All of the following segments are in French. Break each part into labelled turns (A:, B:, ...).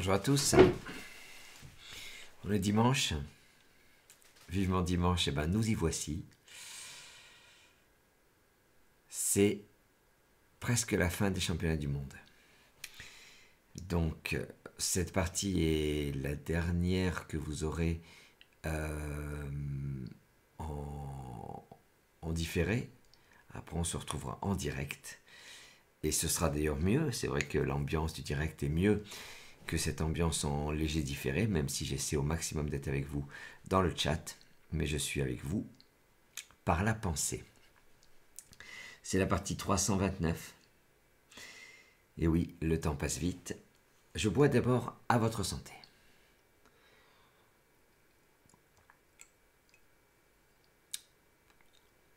A: Bonjour à tous, on est dimanche, vivement dimanche, et ben nous y voici. C'est presque la fin des championnats du monde. Donc cette partie est la dernière que vous aurez en différé. Après on se retrouvera en direct. Et ce sera d'ailleurs mieux, c'est vrai que l'ambiance du direct est mieux que cette ambiance en léger différé, même si j'essaie au maximum d'être avec vous dans le chat, mais je suis avec vous par la pensée. C'est la partie 329. Et oui, le temps passe vite. Je bois d'abord à votre santé.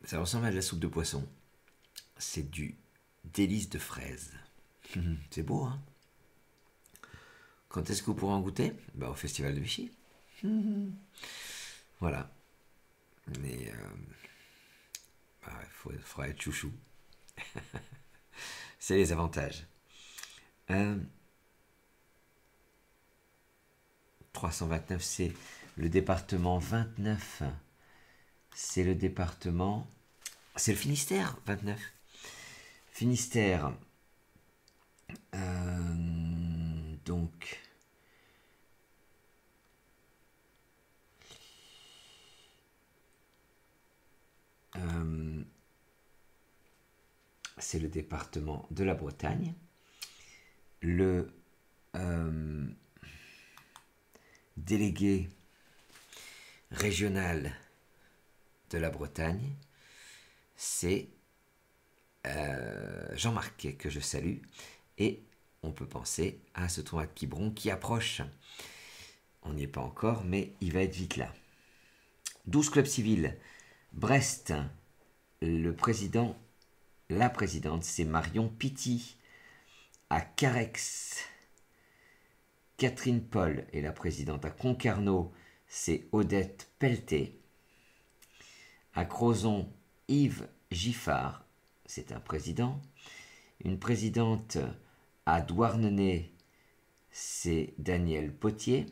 A: Ça ressemble à de la soupe de poisson. C'est du délice de fraises. C'est beau, hein? Quand est-ce que vous pourrez en goûter? Au Festival de Vichy. Voilà. Mais faudra être chouchou. C'est les avantages. 329, c'est le département 29. C'est le département... C'est le Finistère, 29. Finistère. Donc... c'est le département de la Bretagne. Le délégué régional de la Bretagne, c'est Jean-Marc, que je salue. Et on peut penser à ce tournoi de Quiberon qui approche. On n'y est pas encore, mais il va être vite là. 12 clubs civils. Brest, le président, la présidente, c'est Marion Pity. À Carex, Catherine Paul est la présidente. À Concarneau, c'est Odette Pelleté. À Crozon, Yves Giffard, c'est un président. Une présidente à Douarnenez, c'est Daniel Potier.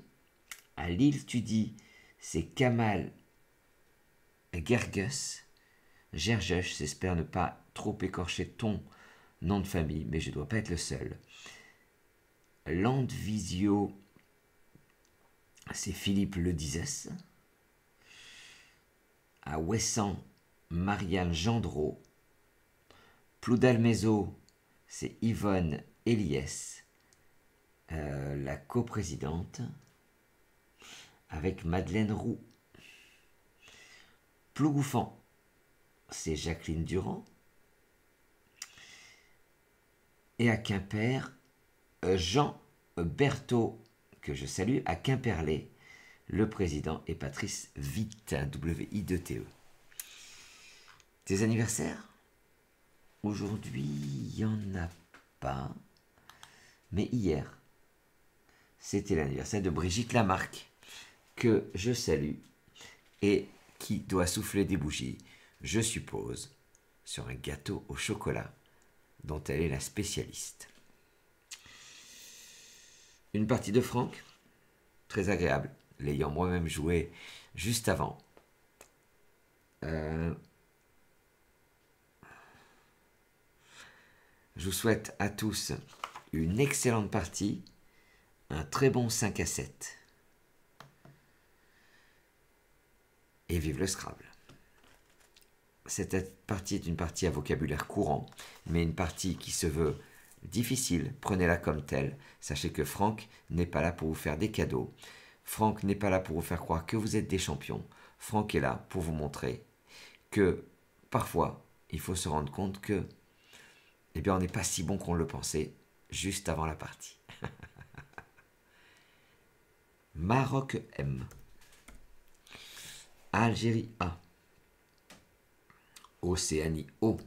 A: À Lille-Tudy, c'est Kamal Gerges. J'espère ne pas trop écorcher ton nom de famille, mais je ne dois pas être le seul. Landvisio, c'est Philippe Ledizès. À Ouessant, Marianne Gendreau. Ploudalmézeau, c'est Yvonne Eliès, la coprésidente, avec Madeleine Roux. Plougouffan, c'est Jacqueline Durand. Et à Quimper, Jean Berthaud, que je salue. À Quimperlé, le président est Patrice Witt, W-I-2-T-E. Tes anniversaires? Aujourd'hui, il n'y en a pas. Mais hier, c'était l'anniversaire de Brigitte Lamarque, que je salue, et qui doit souffler des bougies, je suppose, sur un gâteau au chocolat dont elle est la spécialiste. Une partie de Franck, très agréable, l'ayant moi-même joué juste avant. Je vous souhaite à tous une excellente partie, un très bon 5 à 7. Et vive le Scrabble. Cette partie est une partie à vocabulaire courant, mais une partie qui se veut difficile. Prenez-la comme telle. Sachez que Franck n'est pas là pour vous faire des cadeaux. Franck n'est pas là pour vous faire croire que vous êtes des champions. Franck est là pour vous montrer que parfois, il faut se rendre compte que on n'est pas si bon qu'on le pensait juste avant la partie. Maroc M. Algérie A. Océanie O.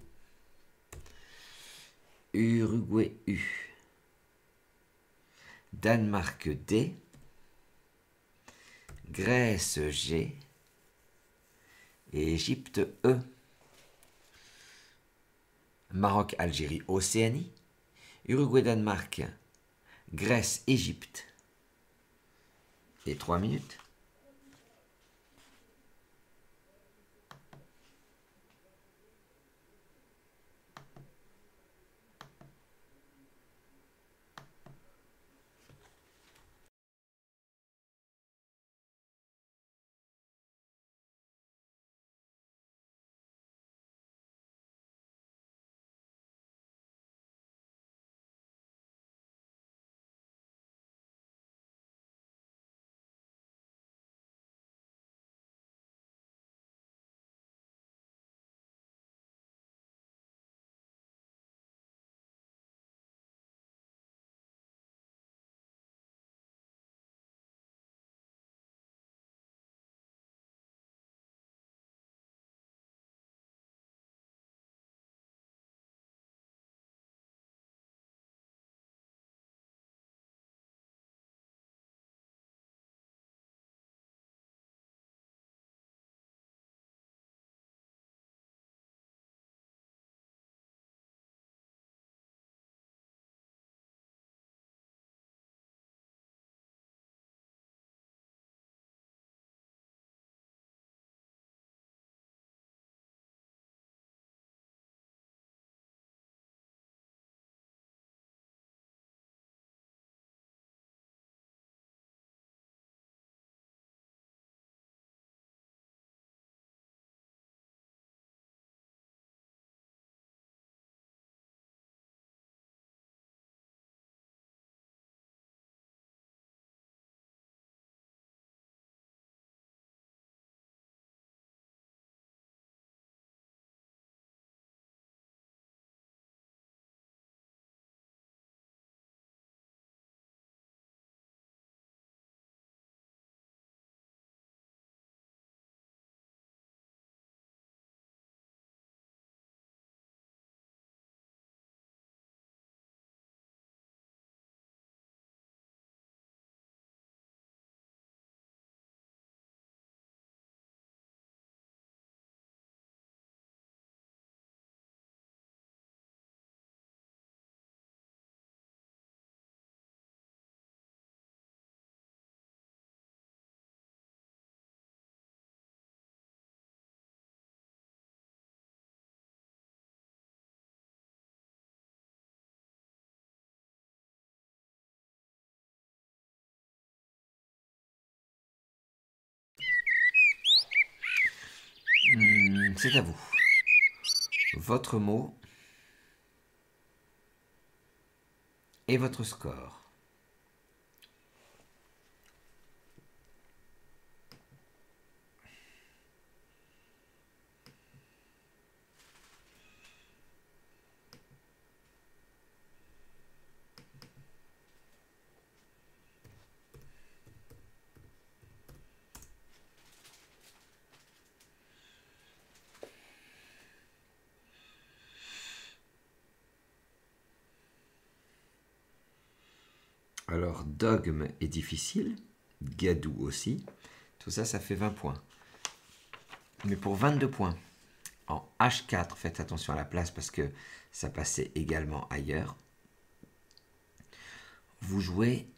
A: Uruguay U. Danemark D. Grèce G. Et Égypte E. Maroc, Algérie, Océanie. Uruguay, Danemark. Grèce, Égypte. et 3 minutes. C'est à vous. Votre mot et votre score. Alors, dogme est difficile, gadou aussi. Tout ça, ça fait 20 points. Mais pour 22 points, en H4, faites attention à la place parce que ça passait également ailleurs. Vous jouez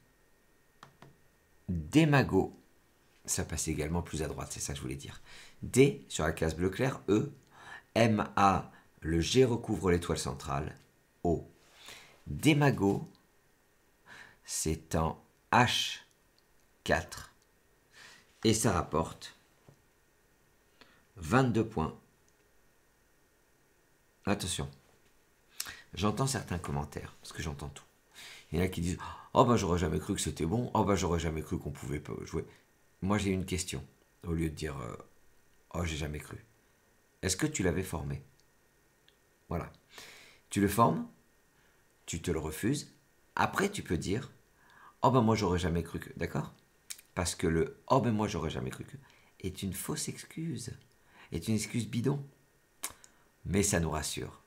A: Démago. Ça passait également plus à droite, c'est ça que je voulais dire. D sur la case bleu clair, E. M, A, le G recouvre l'étoile centrale, O. Démago, c'est en H4. Et ça rapporte 22 points. Attention, j'entends certains commentaires, parce que j'entends tout. Il y en a qui disent « Oh ben j'aurais jamais cru que c'était bon, oh ben j'aurais jamais cru qu'on pouvait pas jouer. » Moi j'ai une question, au lieu de dire « Oh j'ai jamais cru ». Est-ce que tu l'avais formé? Voilà. Tu le formes, tu te le refuses, après tu peux dire « Oh ben moi j'aurais jamais cru que… » D'accord? Parce que le « Oh ben moi j'aurais jamais cru que » est une fausse excuse, est une excuse bidon. Mais ça nous rassure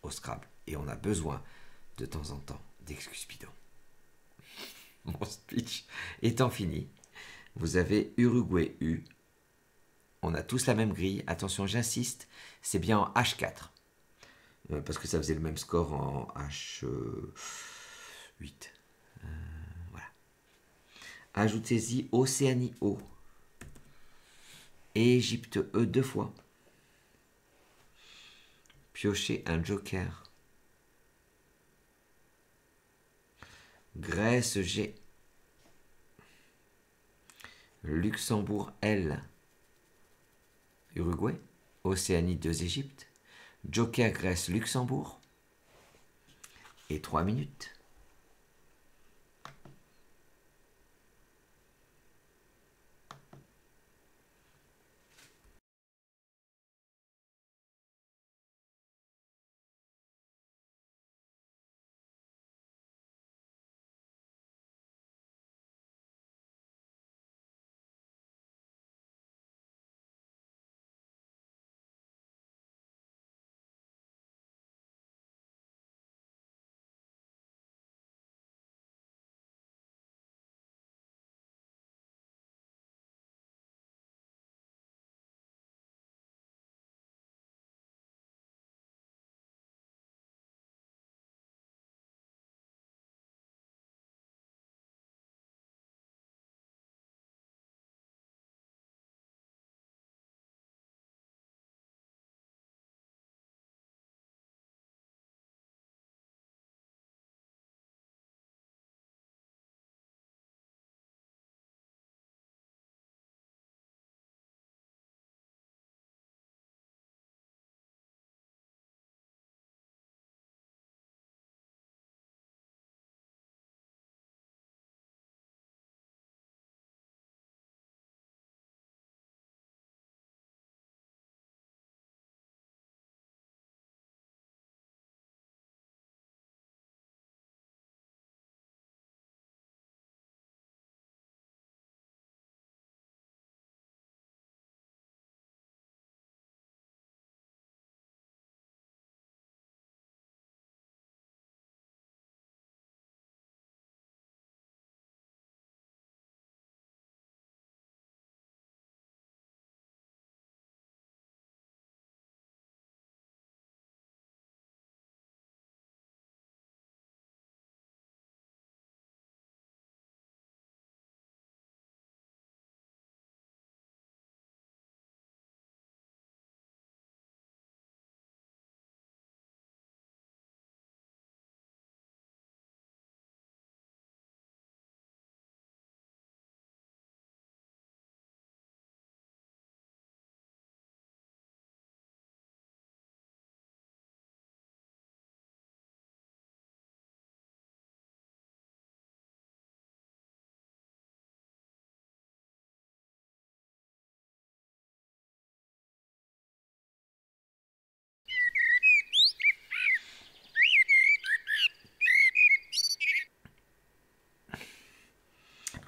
A: au Scrabble. Et on a besoin de temps en temps d'excuses bidons. Mon speech étant fini, vous avez Uruguay U. On a tous la même grille. Attention, j'insiste, c'est bien en H4. Parce que ça faisait le même score en H8. Voilà. Ajoutez-y Océanie O. Et Égypte E 2 fois. Piochez un joker. Grèce G. Luxembourg L. Uruguay. Océanie 2 Égypte. Joker Grèce Luxembourg. Et 3 minutes.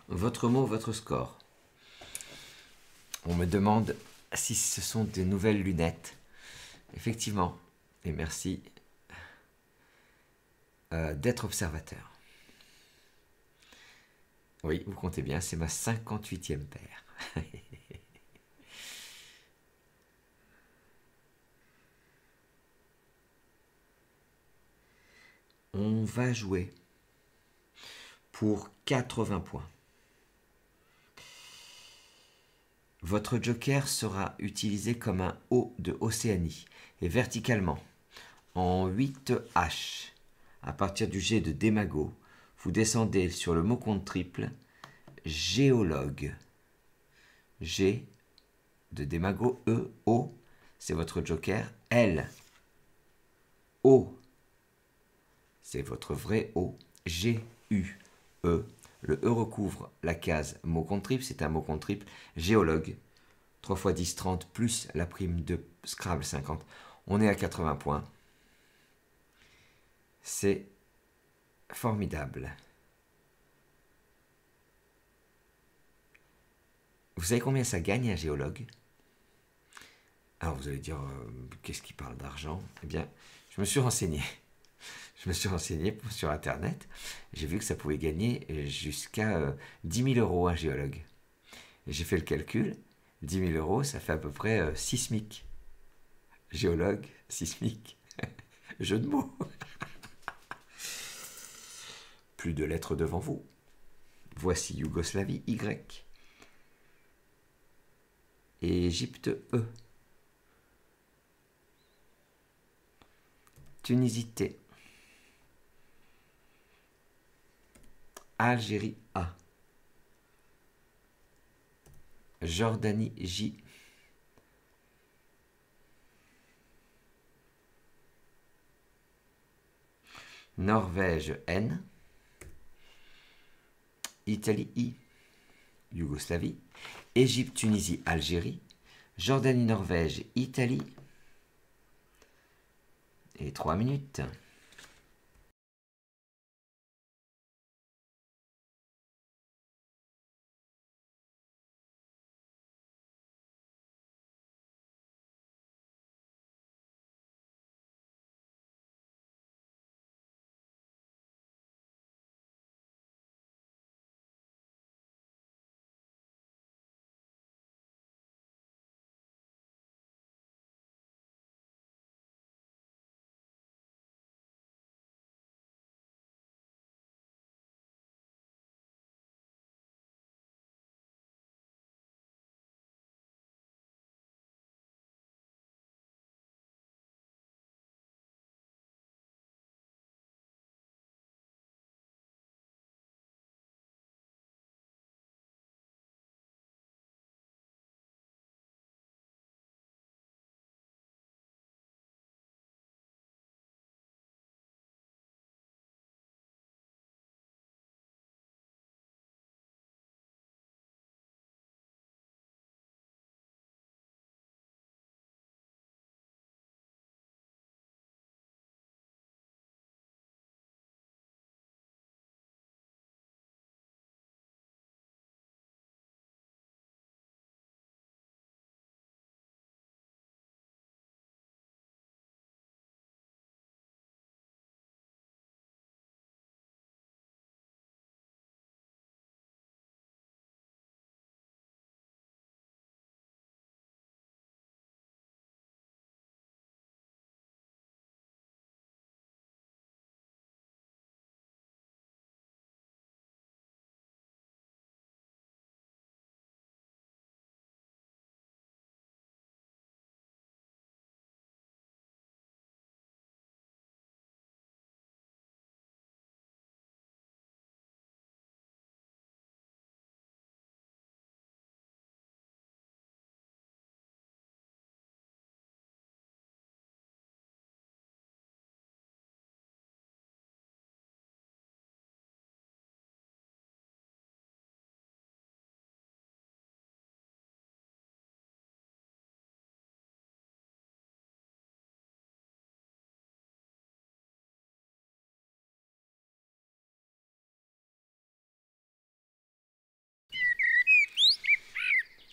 A: Votre mot, votre score. On me demande si ce sont de nouvelles lunettes. Effectivement. Et merci d'être observateur. Oui, vous comptez bien, c'est ma 58e paire. On va jouer pour 80 points. Votre joker sera utilisé comme un O de Océanie et verticalement en 8H. À partir du G de Démago, vous descendez sur le mot compte triple géologue. G de Démago, E, O, c'est votre joker. L, O, c'est votre vrai O. G, U, E. Le E recouvre la case mot compte triple, c'est un mot compte triple. Géologue, 3 x 10, 30, plus la prime de Scrabble 50. On est à 80 points. C'est formidable. Vous savez combien ça gagne un géologue? Alors vous allez dire, qu'est-ce qui parle d'argent? Eh bien, je me suis renseigné. Je me suis renseigné sur Internet. J'ai vu que ça pouvait gagner jusqu'à 10 000 euros un géologue. Et j'ai fait le calcul. 10 000 euros, ça fait à peu près 6 SMIC. Géologue, 6 SMIC. Jeu de mots. Plus de lettres devant vous. Voici Yougoslavie, Y. Et Égypte, E. Tunisie, T. Algérie, A. Jordanie, J. Norvège, N. Italie, I. Yougoslavie. Égypte, Tunisie, Algérie. Jordanie, Norvège, Italie. Et 3 minutes.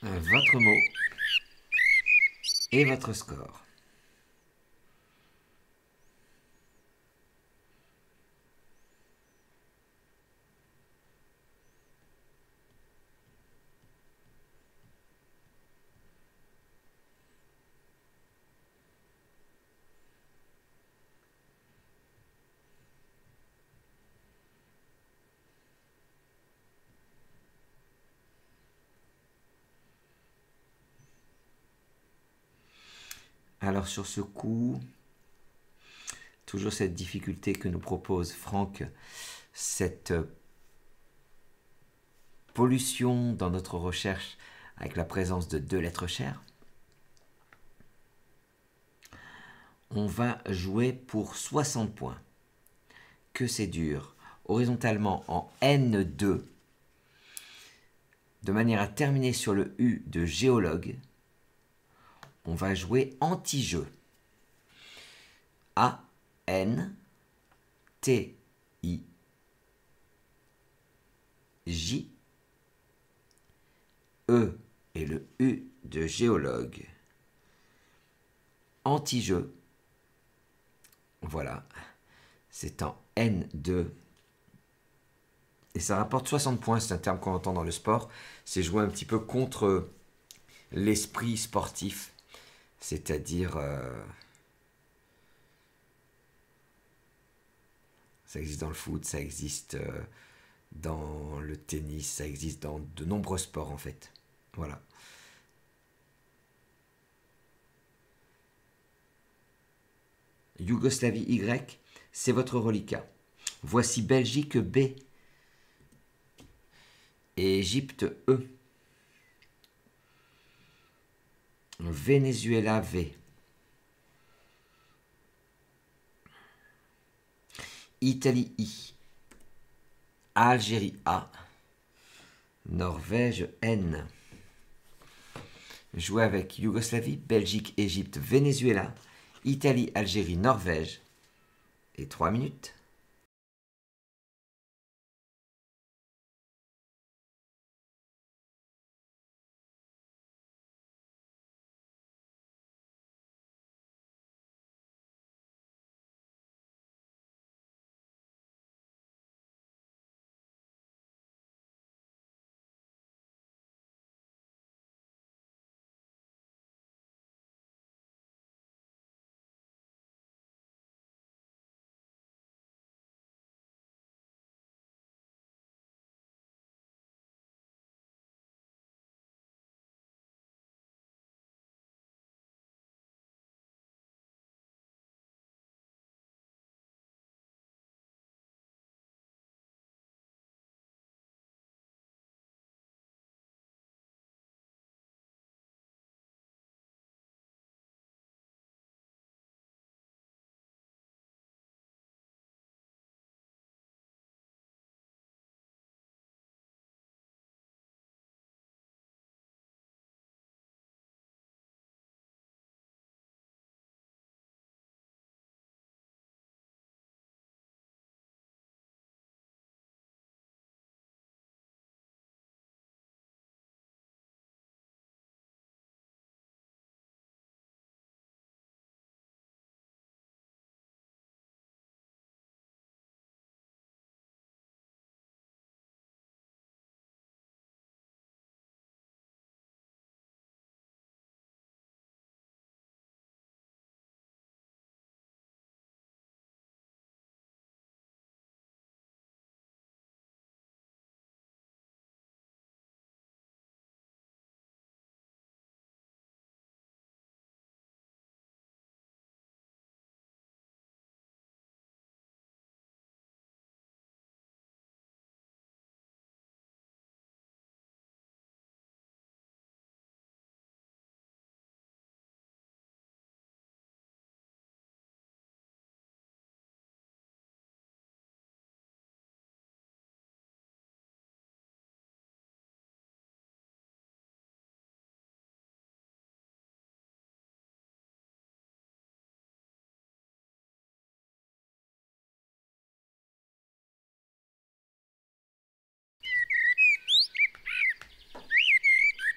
A: Votre mot et votre score. Alors sur ce coup, toujours cette difficulté que nous propose Franck, cette pollution dans notre recherche avec la présence de 2 lettres chères. On va jouer pour 60 points. Que c'est dur. Horizontalement en N2, de manière à terminer sur le U de géologue, on va jouer anti-jeu. A, N, T, I, J, E et le U de géologue. Anti-jeu. Voilà. C'est en N2. Et ça rapporte 60 points, c'est un terme qu'on entend dans le sport. C'est jouer un petit peu contre l'esprit sportif. C'est-à-dire... ça existe dans le foot, ça existe dans le tennis, ça existe dans de nombreux sports en fait. Voilà. Yougoslavie Y, c'est votre reliquat. Voici Belgique B et Égypte E. Venezuela V. Italie I. Algérie A. Norvège N. Jouer avec Yougoslavie, Belgique, Égypte, Venezuela, Italie, Algérie, Norvège. Et 3 minutes.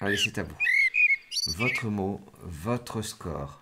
A: Allez, c'est à vous. Votre mot, votre score.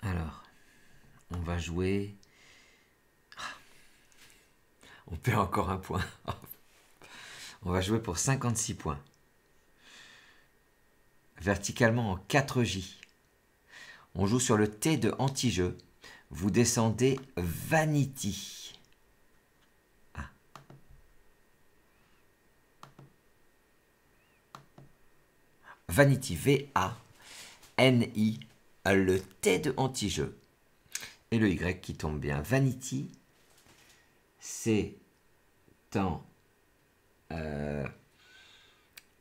A: Alors, on va jouer. On perd encore un point. On va jouer pour 56 points. Verticalement en 4J. On joue sur le T de anti-jeu. Vous descendez Vanity. Ah. Vanity, V-A-N-I, le T de anti-jeu. Et le Y qui tombe bien. Vanity, c'est en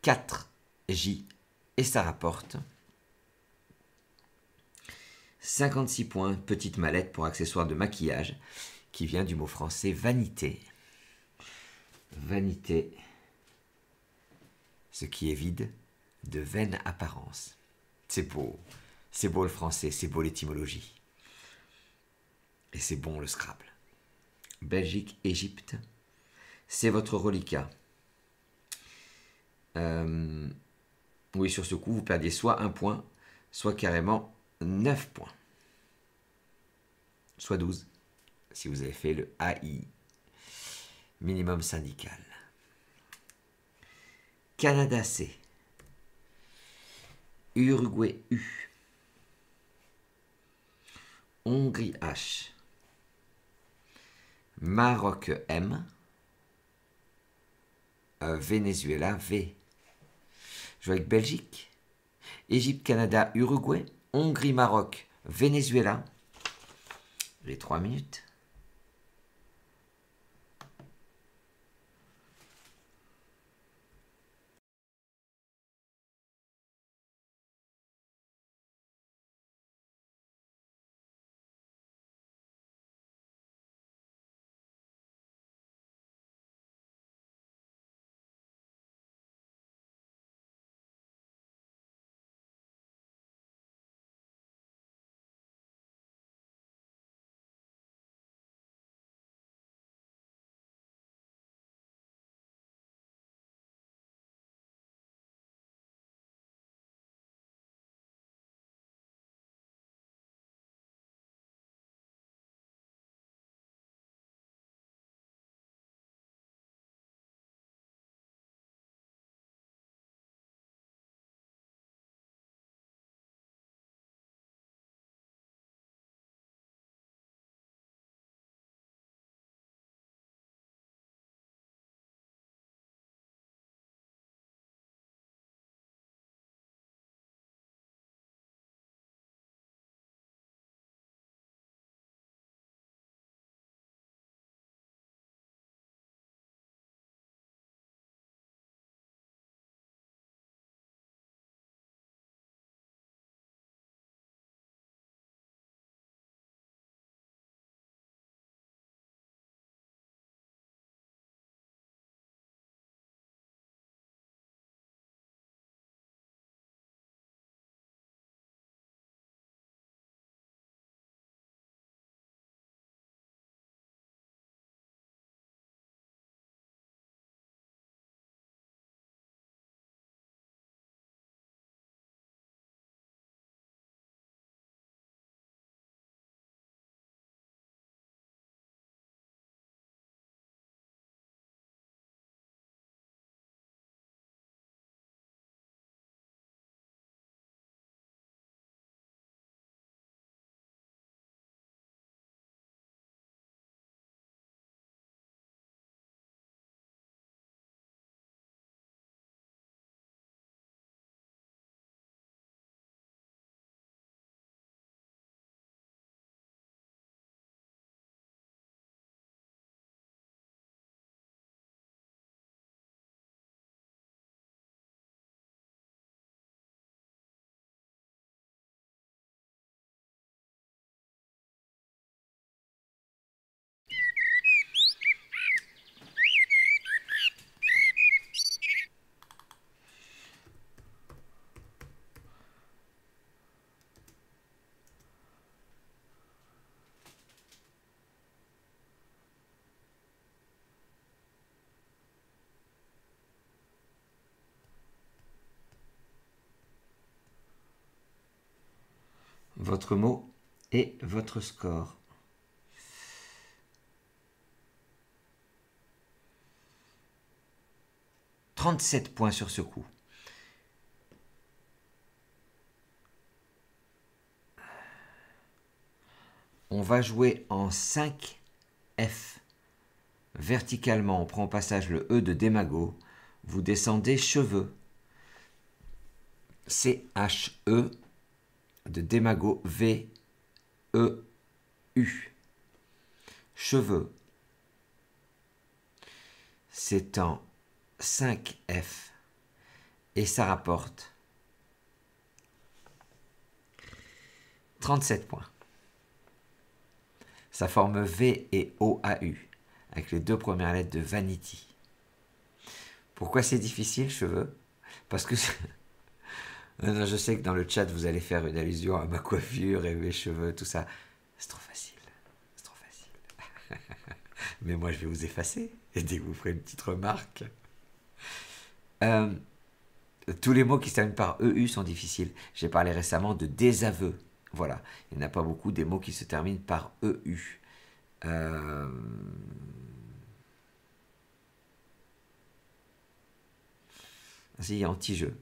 A: 4 J et ça rapporte 56 points, petite mallette pour accessoires de maquillage qui vient du mot français vanité. Vanité, ce qui est vide de vaine apparence. C'est beau le français, c'est beau l'étymologie. Et c'est bon le Scrabble. Belgique, Égypte, c'est votre reliquat. Oui, sur ce coup, vous perdiez soit 1 point, soit carrément 9 points. Soit 12, si vous avez fait le AI, minimum syndical. Canada C. Uruguay U. Hongrie H. Maroc M. Venezuela V. Je joue avec Belgique, Égypte, Canada, Uruguay, Hongrie, Maroc, Venezuela. Les 3 minutes. Votre mot et votre score. « 37 points sur ce coup. On va jouer en 5 F. Verticalement, on prend au passage le E de démago. Vous descendez cheveux. C-H-E de démago V-E-U. Cheveux. C'est en 5 F. Et ça rapporte 37 points. Ça forme V et OAU, avec les deux premières lettres de Vanity. Pourquoi c'est difficile, cheveux? Parce que je sais que dans le chat, vous allez faire une allusion à ma coiffure et mes cheveux, tout ça. C'est trop facile. C'est trop facile. Mais moi, je vais vous effacer. Et dès que vous ferez une petite remarque. Tous les mots qui se terminent par EU sont difficiles. J'ai parlé récemment de désaveu. Voilà. Il n'y en a pas beaucoup des mots qui se terminent par EU. Si, anti-jeu.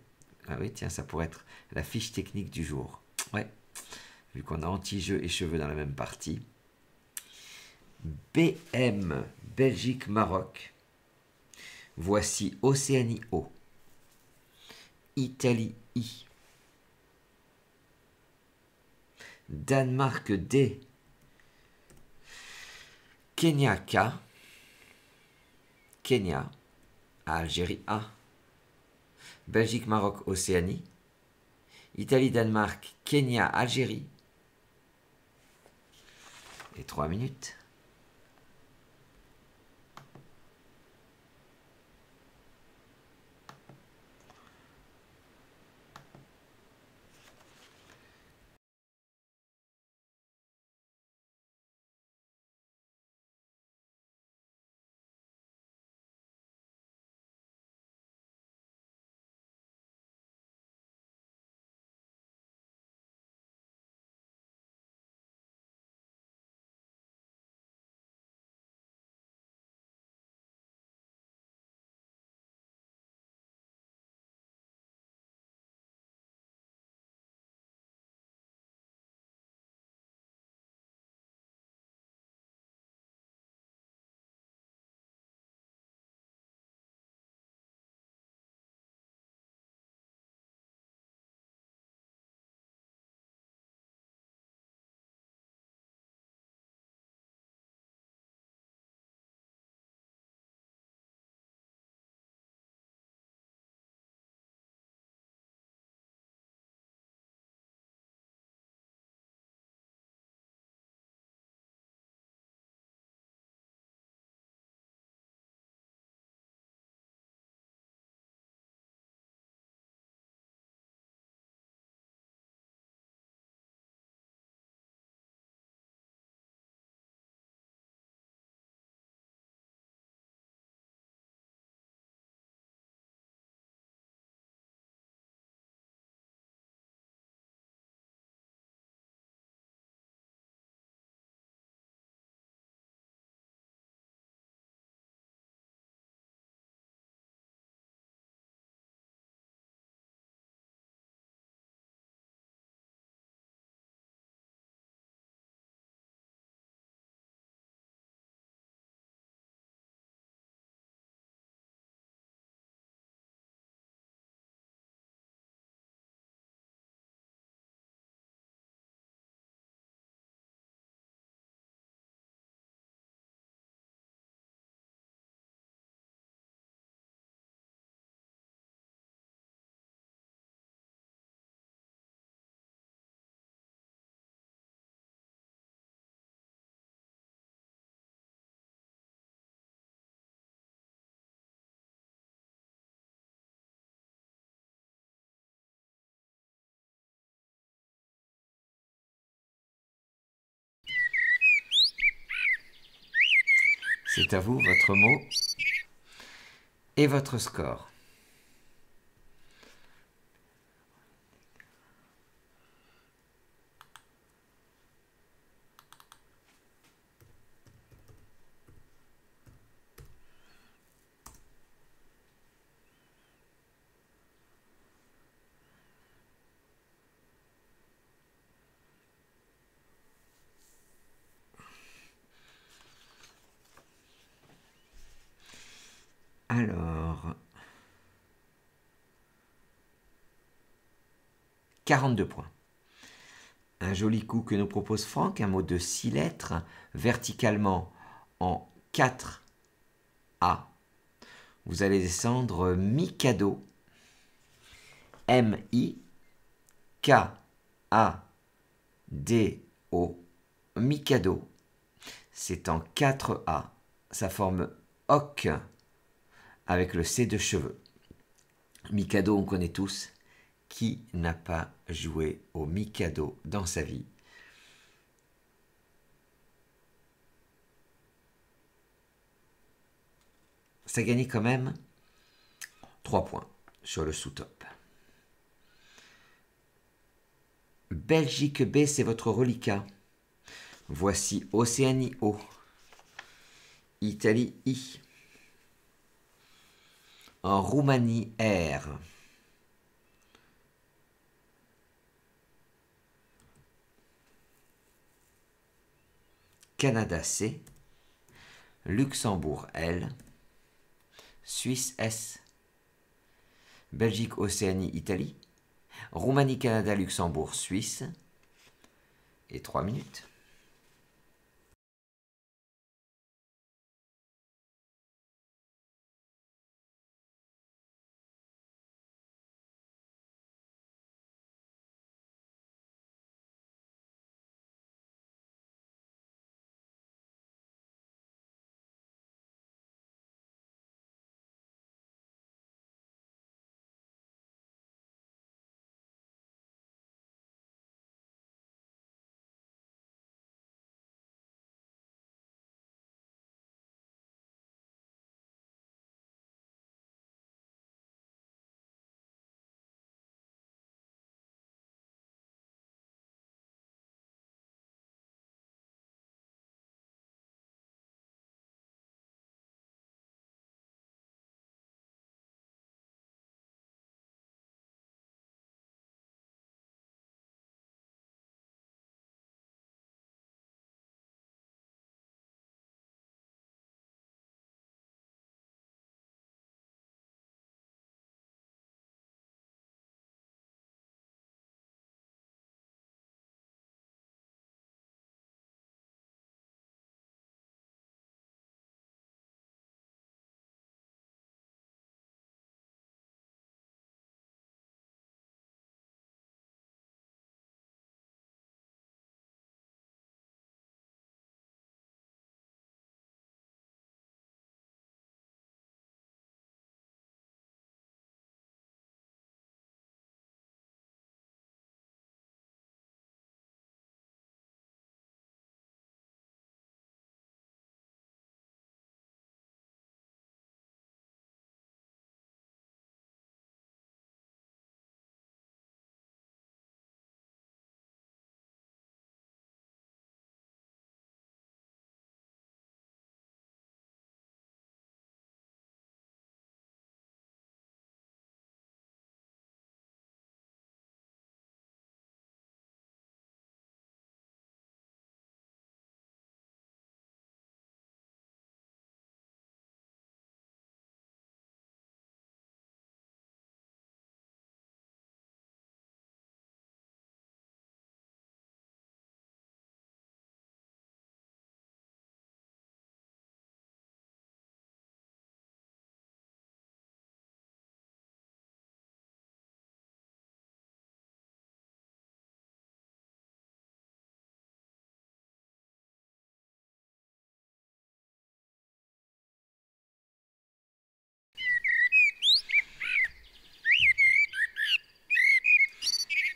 A: Ah oui, tiens, ça pourrait être la fiche technique du jour. Ouais, vu qu'on a anti-jeu et cheveux dans la même partie. BM, Belgique, Maroc. Voici Océanie O. Italie I. Danemark D. Kenya K. Kenya. Algérie A. Belgique, Maroc, Océanie. Italie, Danemark, Kenya, Algérie. Et 3 minutes. C'est à vous, votre mot et votre score. Alors, 42 points. Un joli coup que nous propose Franck, un mot de 6 lettres, verticalement en 4A. Vous allez descendre Mikado. M-I-K-A-D-O, Mikado. C'est en 4A. Ça forme OC avec le C de cheveux. Mikado, on connaît tous. Qui n'a pas joué au Mikado dans sa vie? Ça gagnait quand même 3 points sur le sous-top. Belgique B, c'est votre reliquat. Voici Océanie O. Italie I. En Roumanie R. Canada C. Luxembourg L. Suisse S. Belgique, Océanie, Italie. Roumanie, Canada, Luxembourg, Suisse. Et 3 minutes.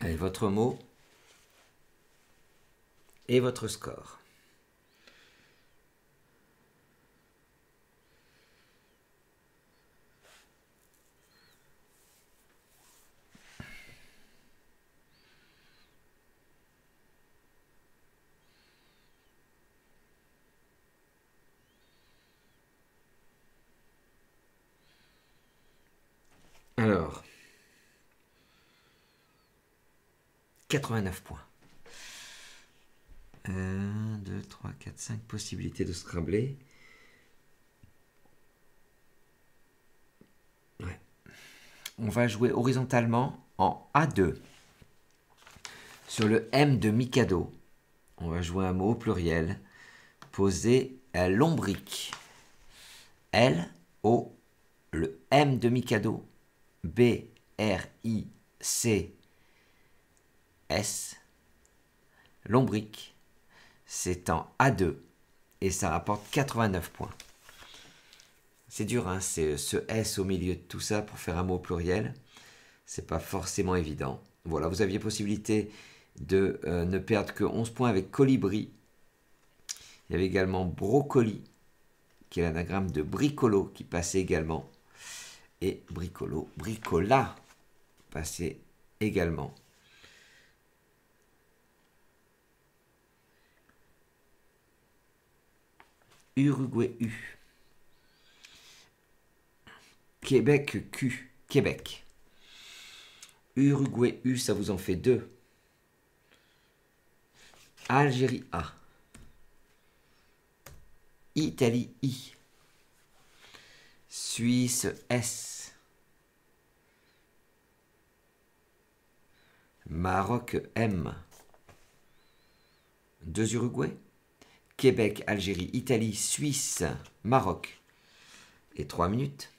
A: Allez, votre mot et votre score. Alors, 89 points. 1, 2, 3, 4, 5 possibilités de scrambler. Ouais. On va jouer horizontalement en A2. Sur le M de Mikado, on va jouer un mot au pluriel posé à lombric. L, O, le M de Mikado, B, R, I, C, S. Lombric, c'est en A2 et ça rapporte 89 points. C'est dur, hein, c'est ce S au milieu de tout ça pour faire un mot pluriel. C'est pas forcément évident. Voilà, vous aviez possibilité de ne perdre que 11 points avec colibri. Il y avait également brocoli, qui est l'anagramme de bricolo, qui passait également. Et bricolo, bricola, passait également. Uruguay U. Québec Q. Québec. Uruguay U, ça vous en fait 2. Algérie A. Italie I. Suisse S. Maroc M. 2 Uruguay. Québec, Algérie, Italie, Suisse, Maroc. Et 3 minutes.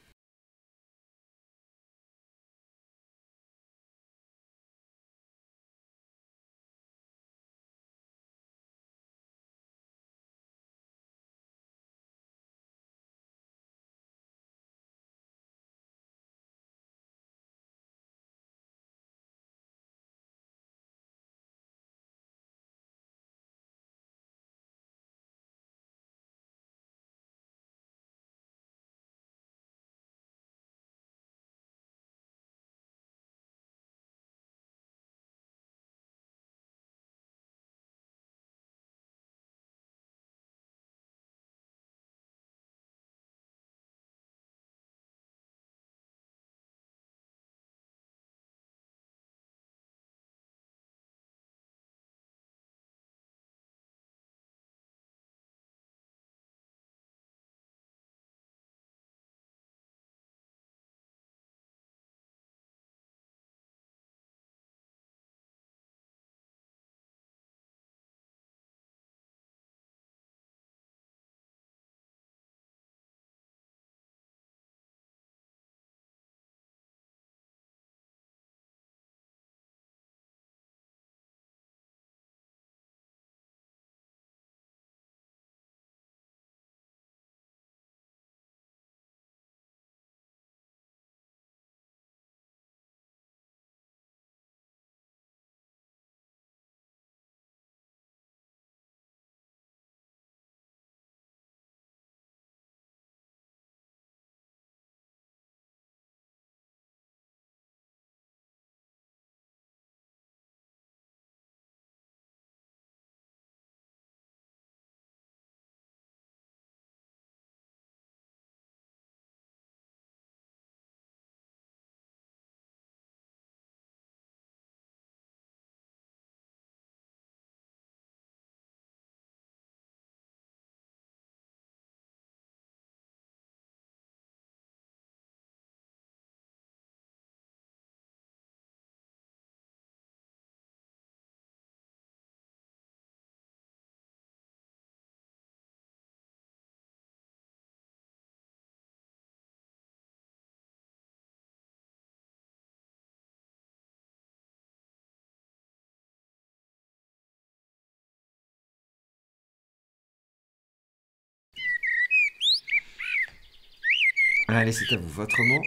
A: Allez, c'est à vous. Votre mot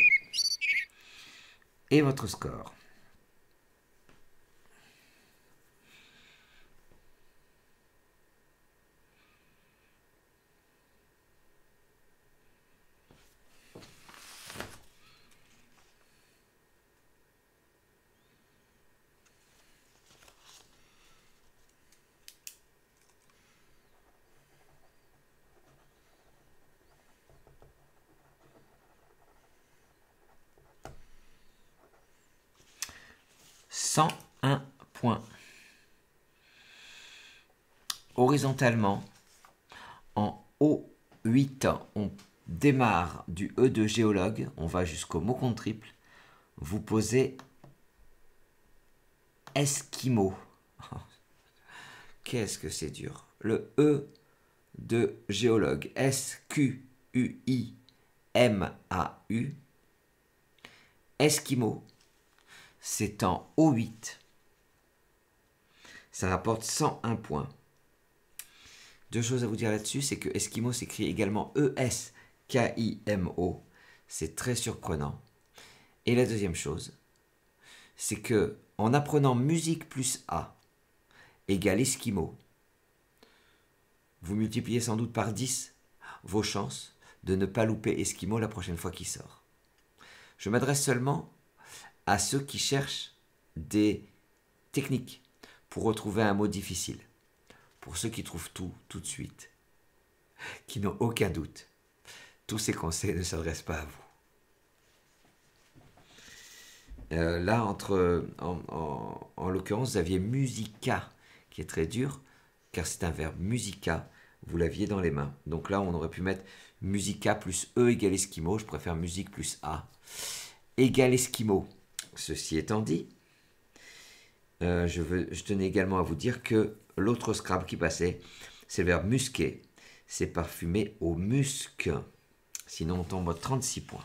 A: et votre score. Un point. Horizontalement, en O8, on démarre du E de géologue, on va jusqu'au mot compte triple. Vous posez Esquimau. Qu'est-ce que c'est dur. Le E de géologue, S-Q-U-I-M-A-U. Esquimau, c'est en O8. Ça rapporte 101 points. Deux choses à vous dire là-dessus, c'est que Eskimo s'écrit également E-S-K-I-M-O. C'est très surprenant. Et la deuxième chose, c'est que en apprenant musique plus A égale Eskimo, vous multipliez sans doute par 10 vos chances de ne pas louper Eskimo la prochaine fois qu'il sort. Je m'adresse seulement à ceux qui cherchent des techniques pour retrouver un mot difficile. Pour ceux qui trouvent tout de suite, qui n'ont aucun doute, tous ces conseils ne s'adressent pas à vous. Là, en l'occurrence, vous aviez musica, qui est très dur, car c'est un verbe musica, vous l'aviez dans les mains. Donc là, on aurait pu mettre musica plus E égale Eskimo, je préfère musique plus A égale Eskimo. Ceci étant dit, je tenais également à vous dire que l'autre Scrabble qui passait, c'est le verbe musquer, c'est parfumé au musc. Sinon, on tombe à 36 points.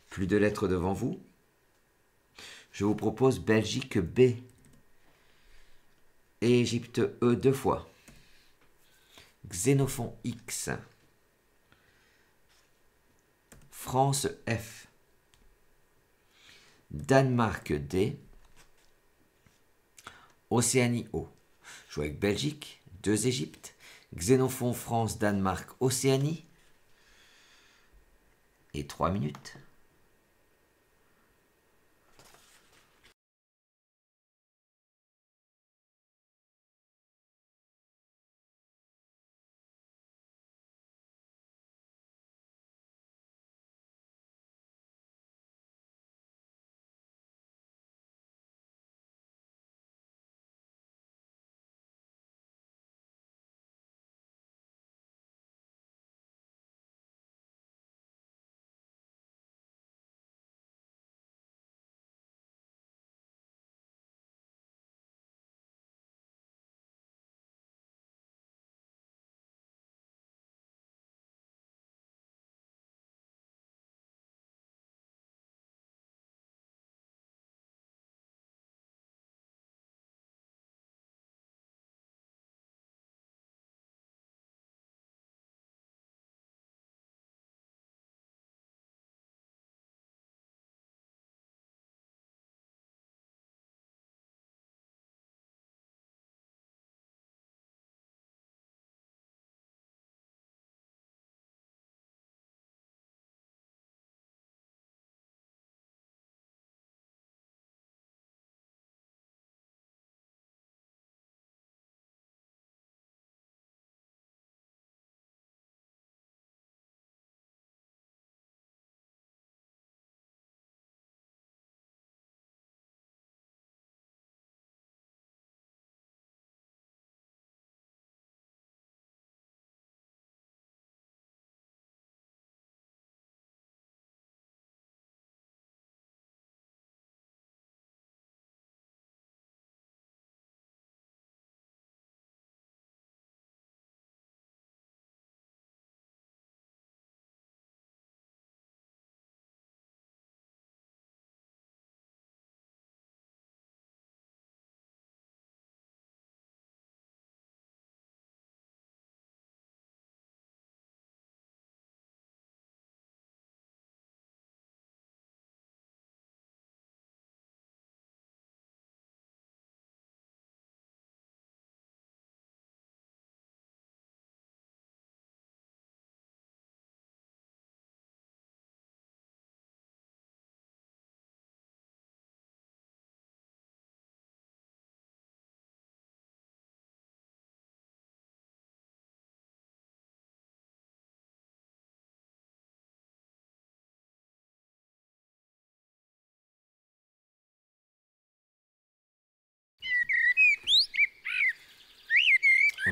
A: Plus de lettres devant vous. Je vous propose Belgique B. Égypte E 2 fois. Xénophon X. France F. Danemark D. Océanie O. Je joue avec Belgique, 2 Égypte. Xénophon France, Danemark, Océanie. Et 3 minutes.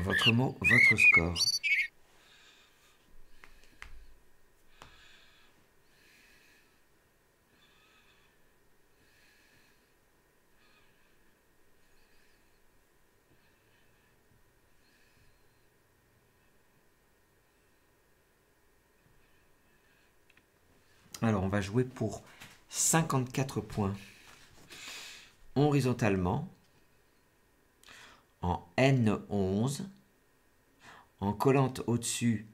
A: Votre mot, votre score. Alors, on va jouer pour 54 points. horizontalement en N11 en collant au-dessus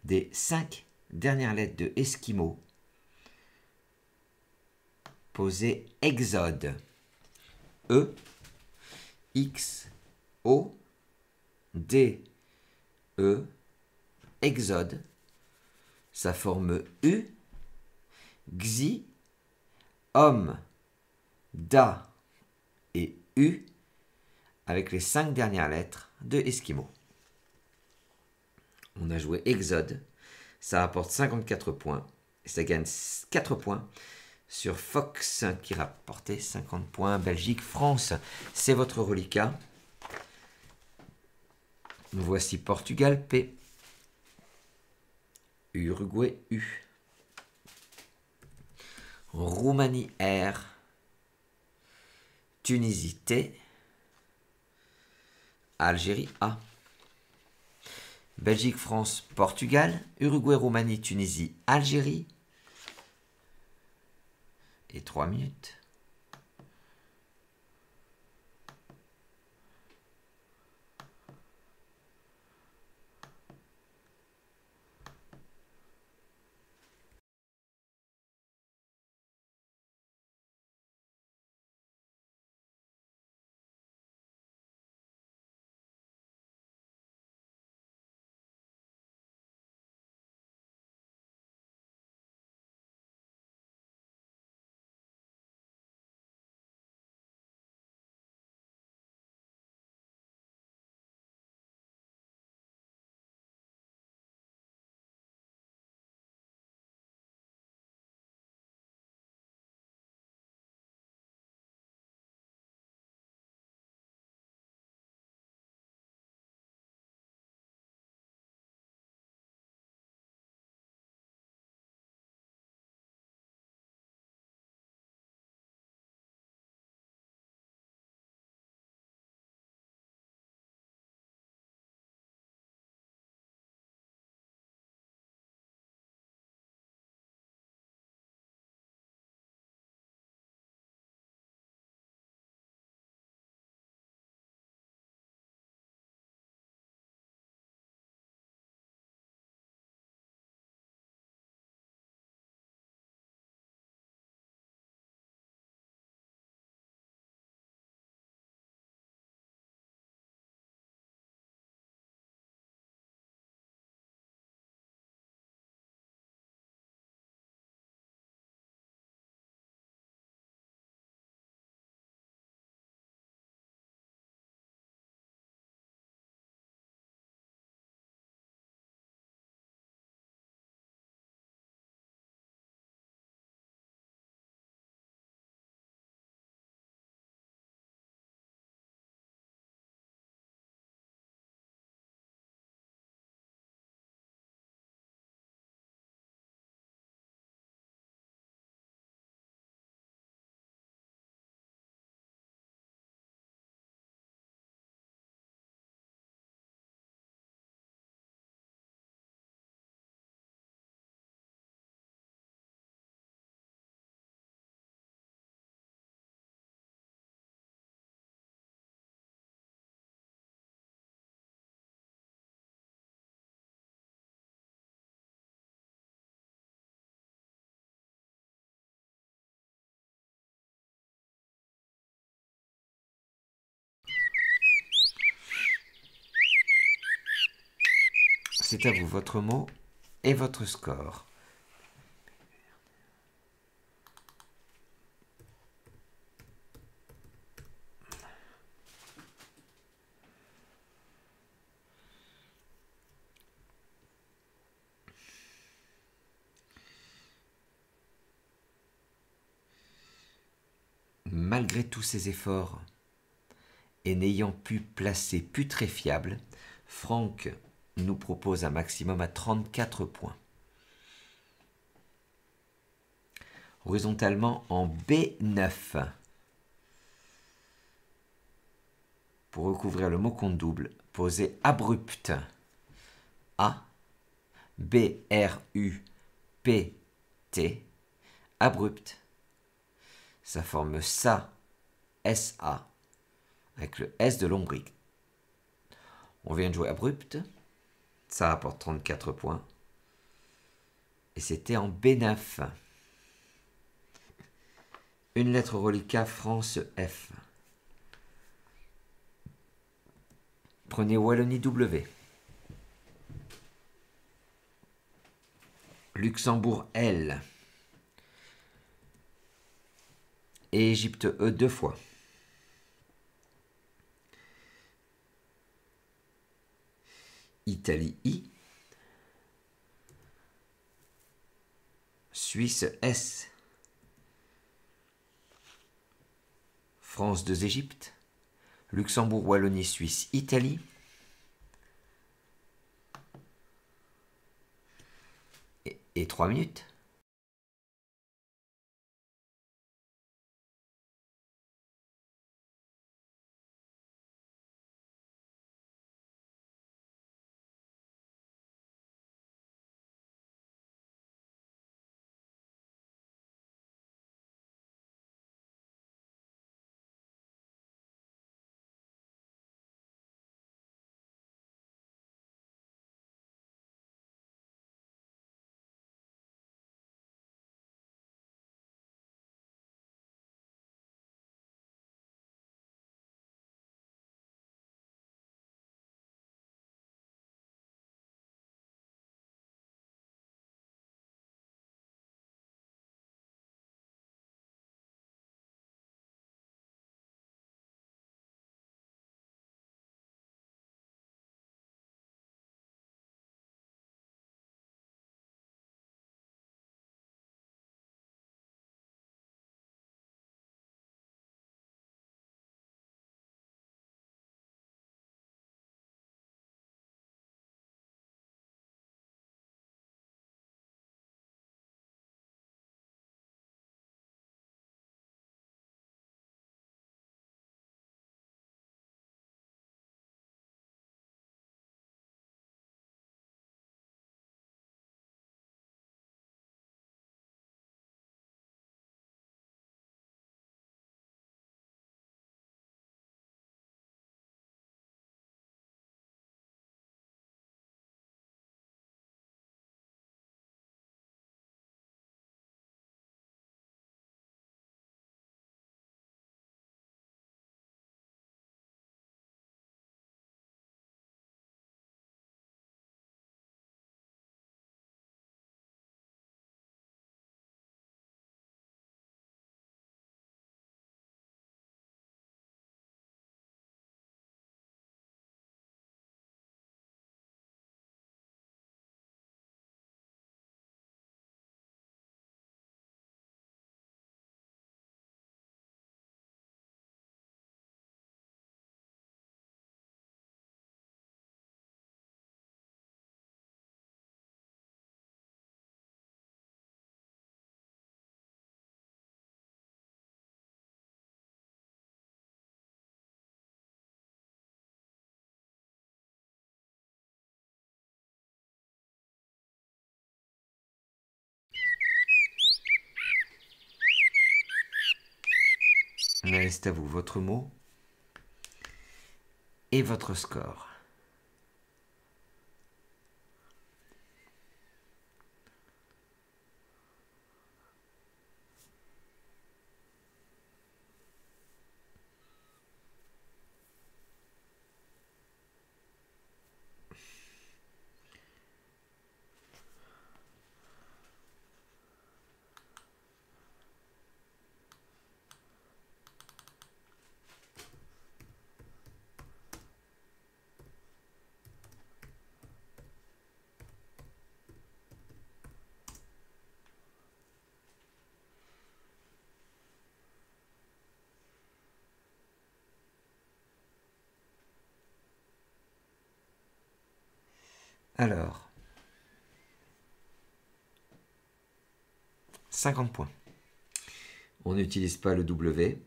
A: des 5 dernières lettres de Esquimau. Posez Exode. E, X, O, D, E, Exode. Ça forme U, Xi, Homme, Da et U avec les 5 dernières lettres de Esquimau. On a joué Exode. Ça rapporte 54 points. Et ça gagne 4 points sur Fox qui rapportait 50 points. Belgique, France. C'est votre reliquat. Voici Portugal, P. Uruguay, U. Roumanie, R. Tunisie, T. Algérie, A. Belgique, France, Portugal. Uruguay, Roumanie, Tunisie, Algérie. Et 3 minutes. C'est à vous, votre mot et votre score. Malgré tous ses efforts et n'ayant pu placer putréfiable, Franck nous propose un maximum à 34 points. Horizontalement en B9. Pour recouvrir le mot compte double, posez abrupt. A, B, R, U, P, T. Abrupt. Ça forme ça, SA, avec le S de lombric. On vient de jouer abrupt, ça rapporte 34 points. Et c'était en B9. Une lettre reliquat France F. Prenez Wallonie W. Luxembourg L. Et Égypte E 2 fois. Italie I. Suisse S. France 2 Égypte. Luxembourg, Wallonie, Suisse, Italie. Et 3 minutes. Reste à vous votre mot et votre score. Alors, 50 points. On n'utilise pas le W.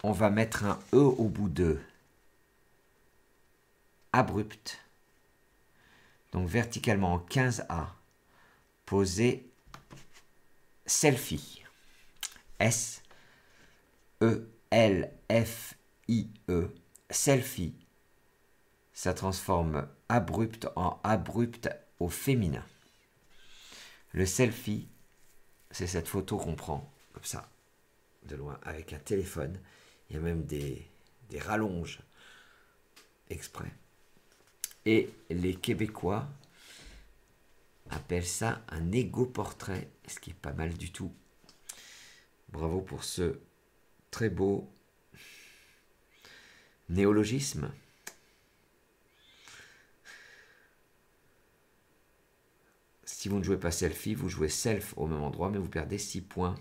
A: On va mettre un E au bout de abrupt. Donc verticalement en 15A. Poser selfie. S. E-L-F-I-E, selfie, ça transforme abrupt en abrupt au féminin. Le selfie, c'est cette photo qu'on prend comme ça, de loin, avec un téléphone. Il y a même des rallonges exprès. Et les Québécois appellent ça un égo-portrait, ce qui est pas mal du tout. Bravo pour ce très beau néologisme. Si vous ne jouez pas selfie, vous jouez self au même endroit, mais vous perdez 6 points.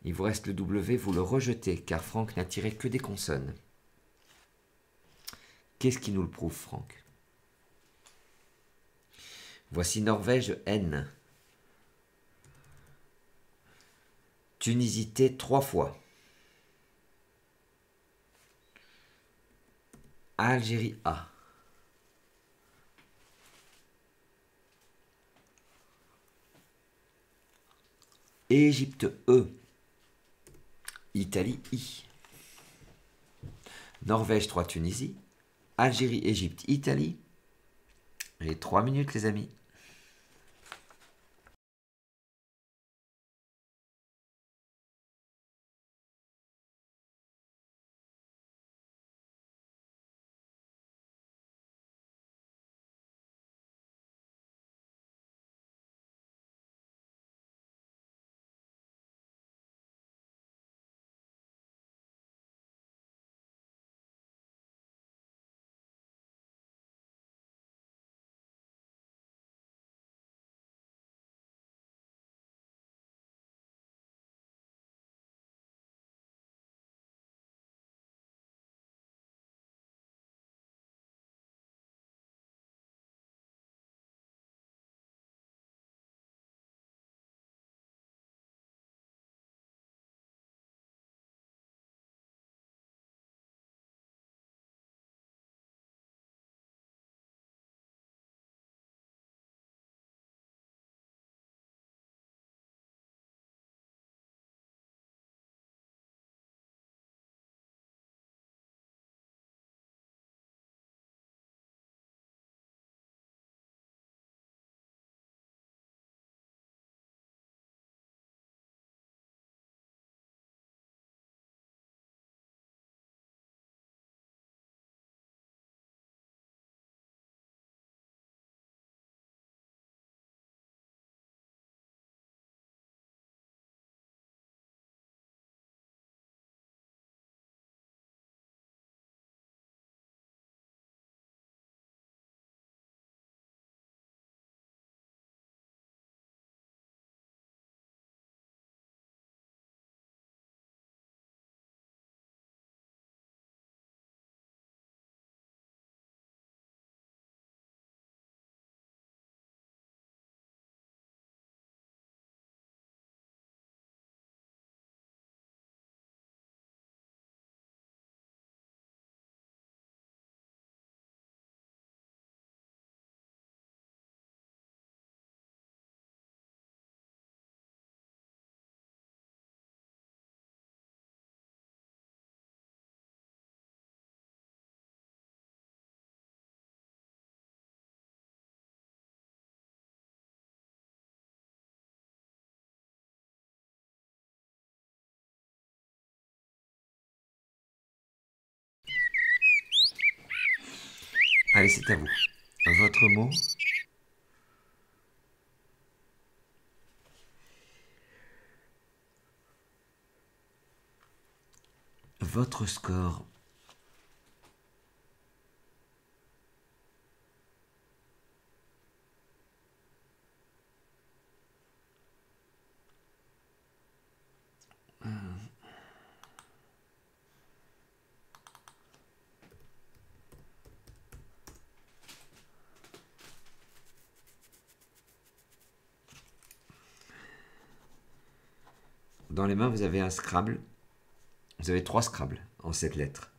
A: Il vous reste le W, vous le rejetez, car Franck n'a tiré que des consonnes. Qu'est-ce qui nous le prouve, Franck? Voici Norvège, N. Tunisie, T, 3 fois. Algérie, A. Égypte, E. Italie, I. Norvège, 3, Tunisie. Algérie, Égypte, Italie. J'ai 3 minutes, les amis. Allez, c'est à vous. Votre mot? Votre score? Dans les mains, vous avez un Scrabble. Vous avez 3 Scrabble en 7 lettres.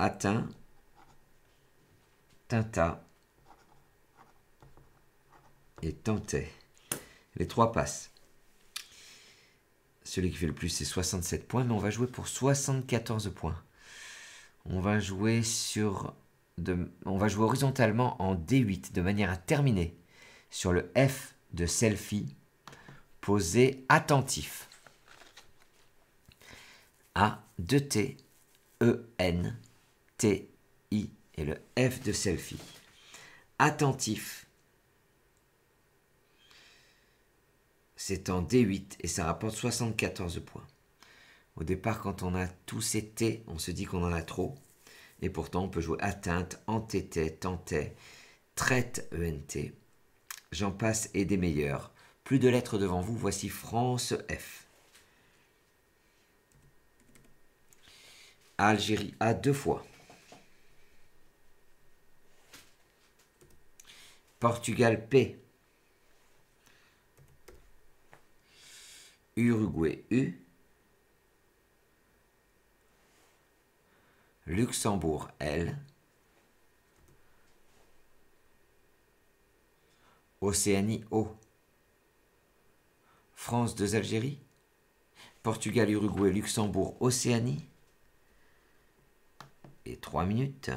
A: Atteint, Tinta et Tantais. Les 3 passent. Celui qui fait le plus, c'est 67 points, mais on va jouer pour 74 points. On va jouer horizontalement en D8 de manière à terminer sur le F de selfie, posé attentif. A, 2T, E, N, T, I et le F de selfie. Attentif. C'est en D8 et ça rapporte 74 points. Au départ, quand on a tous ces T, on se dit qu'on en a trop. Et pourtant, on peut jouer atteinte, entêtait, tentait, traite, ENT. J'en passe et des meilleurs. Plus de lettres devant vous, voici France F. Algérie A 2 fois. Portugal P. Uruguay U. Luxembourg L. Océanie O. France 2 Algérie. Portugal, Uruguay, Luxembourg, Océanie. Et 3 minutes.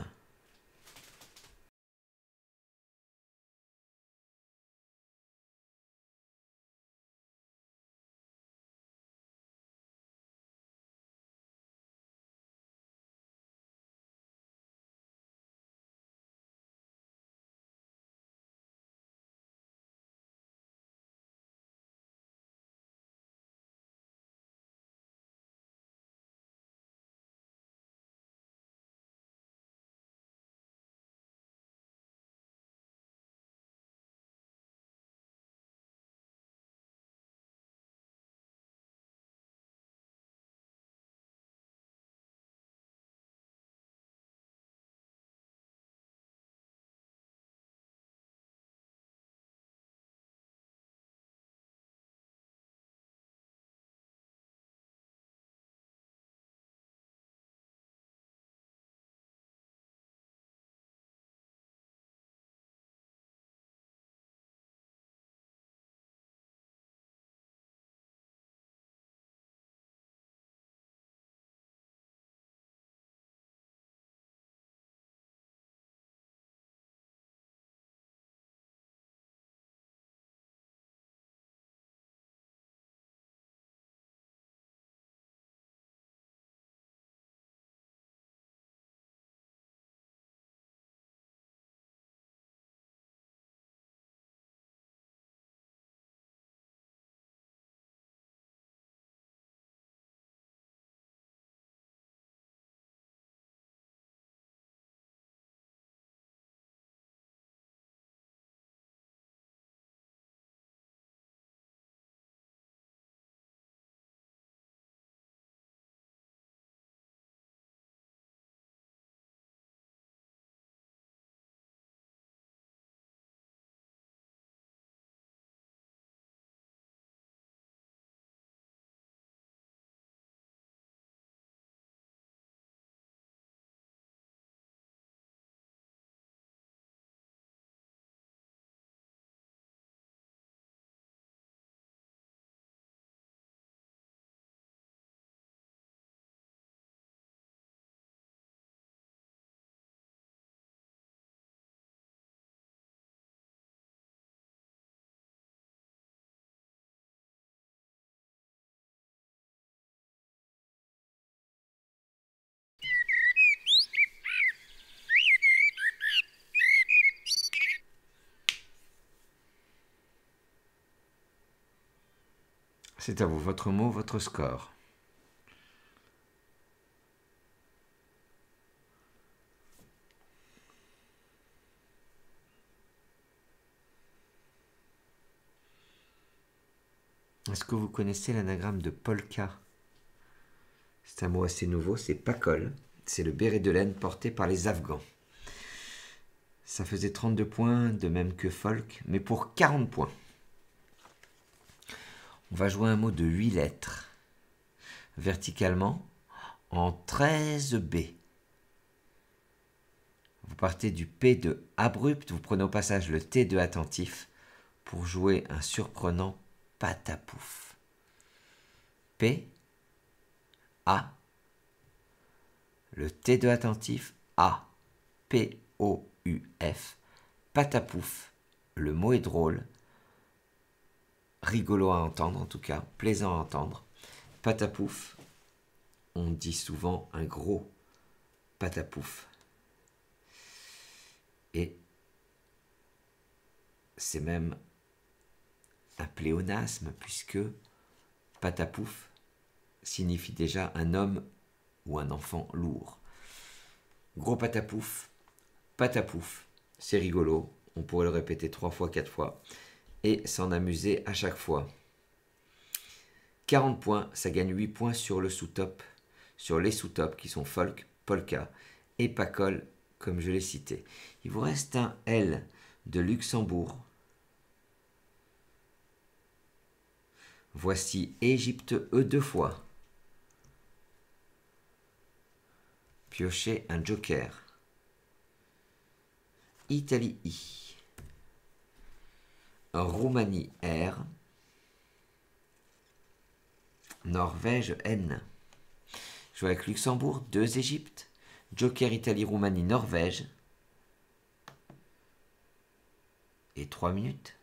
A: C'est à vous, votre mot, votre score. Est-ce que vous connaissez l'anagramme de polka? C'est un mot assez nouveau, c'est pakol. C'est le béret de laine porté par les Afghans. Ça faisait 32 points, de même que folk, mais pour 40 points. On va jouer un mot de 8 lettres, verticalement, en 13 B. Vous partez du P de abrupt, vous prenez au passage le T de attentif pour jouer un surprenant patapouf. P, A. Le T2 attentif, A, P, O, U, F. Patapouf, le mot est drôle, rigolo à entendre en tout cas, plaisant à entendre. Patapouf, on dit souvent un gros patapouf. Et c'est même un pléonasme puisque patapouf signifie déjà un homme ou un enfant lourd. Gros patapouf, c'est rigolo, on pourrait le répéter 3 fois, 4 fois et s'en amuser à chaque fois. 40 points, ça gagne 8 points sur le sous-top, sur les sous-tops qui sont folk, polka et pacol comme je l'ai cité. Il vous reste un L de Luxembourg. Voici Égypte E 2 fois. Piochez un joker. Italie I. Roumanie R. Norvège N. Jouez avec Luxembourg, 2 Égypte. Joker Italie, Roumanie, Norvège. Et 3 minutes.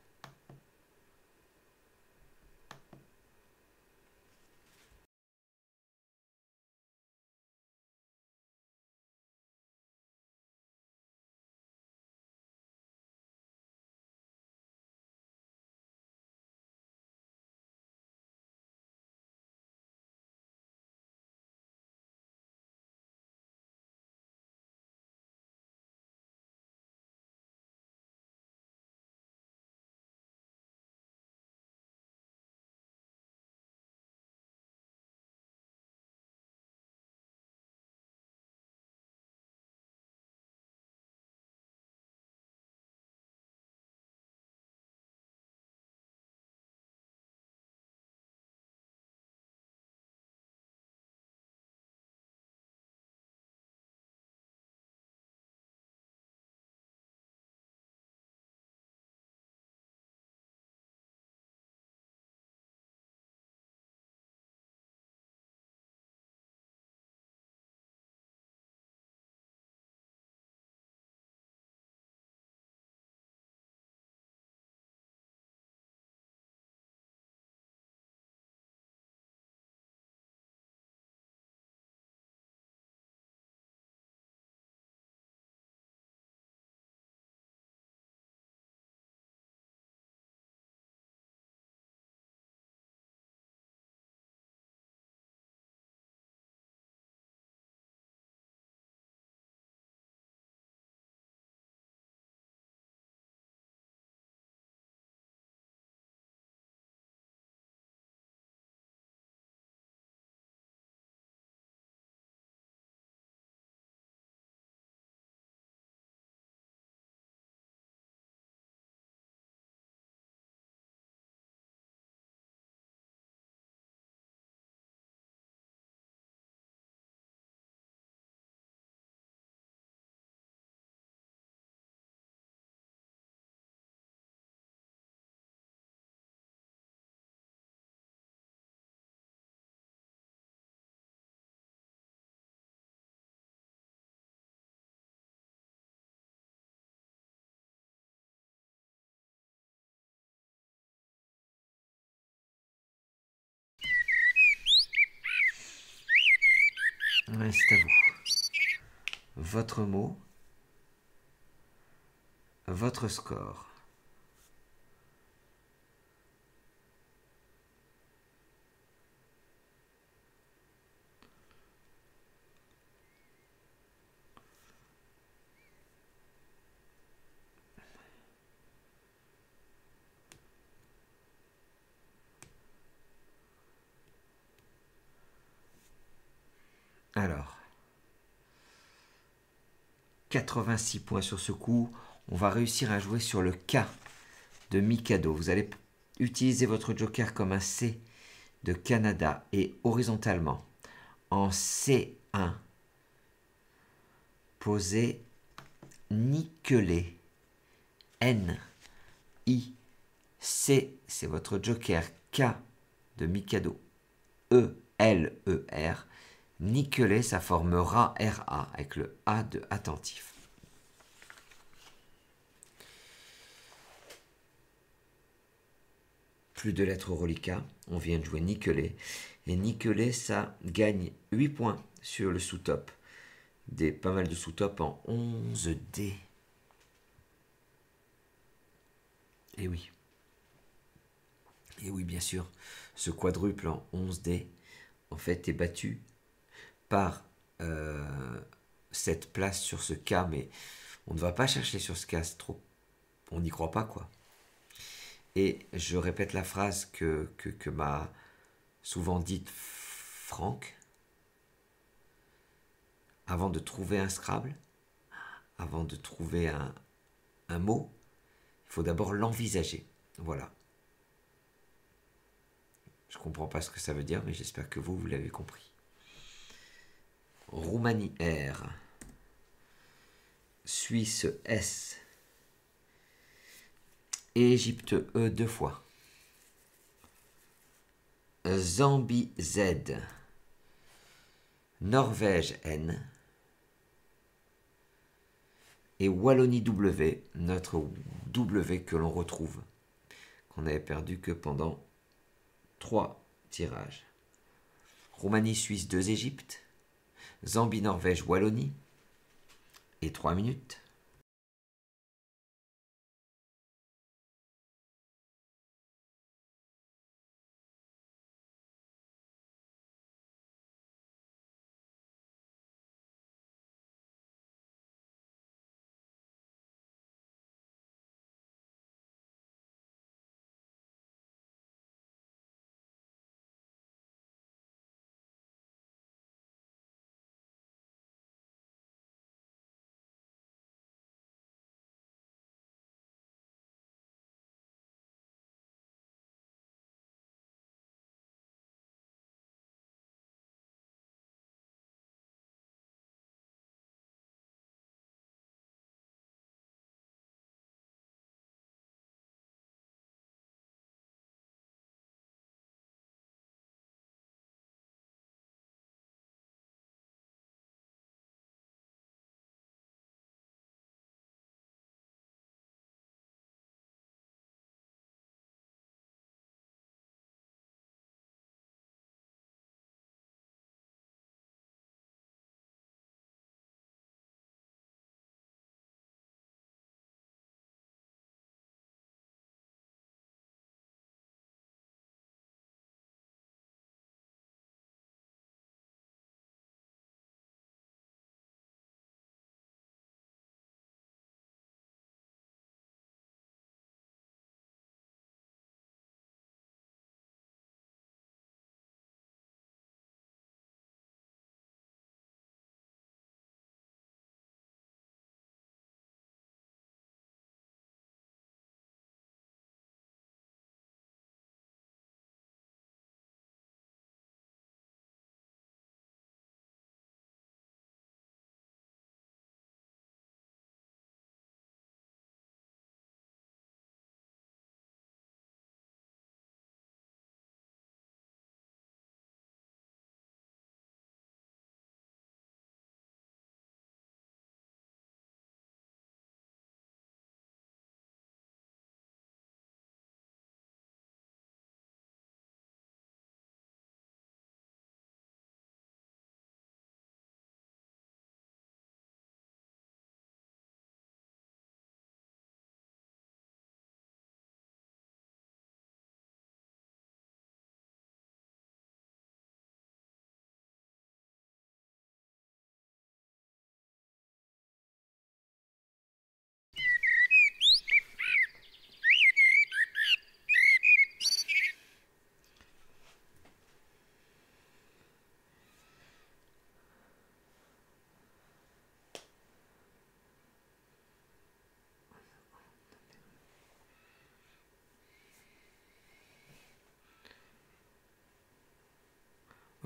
A: Ouais, c'est à vous. Votre mot, votre score. Alors, 86 points sur ce coup. On va réussir à jouer sur le K de Mikado. Vous allez utiliser votre joker comme un C de Canada et horizontalement. En C1, posez nickelé. N, I, C, c'est votre joker. K de Mikado. E-L-E-R. Niqueler, ça formera R-A, avec le A de attentif. Plus de lettres au reliquat, on vient de jouer Niqueler. Et Niqueler, ça gagne 8 points sur le sous-top. Pas mal de sous-top en 11D. Et oui. Et oui, bien sûr, ce quadruple en 11D, en fait, est battu par cette place sur ce K, mais on ne va pas chercher sur ce K, c'est trop... On n'y croit pas, quoi. Et je répète la phrase que m'a souvent dite Franck. Avant de trouver un Scrabble, avant de trouver un mot, il faut d'abord l'envisager. Voilà. Je ne comprends pas ce que ça veut dire, mais j'espère que vous l'avez compris. Roumanie R. Suisse S. Égypte E 2 fois. Zambie Z. Norvège N. Et Wallonie W, notre W que l'on retrouve, qu'on n'avait perdu que pendant 3 tirages. Roumanie, Suisse, 2 Égypte. Zambie, Norvège, Wallonie. Et 3 minutes.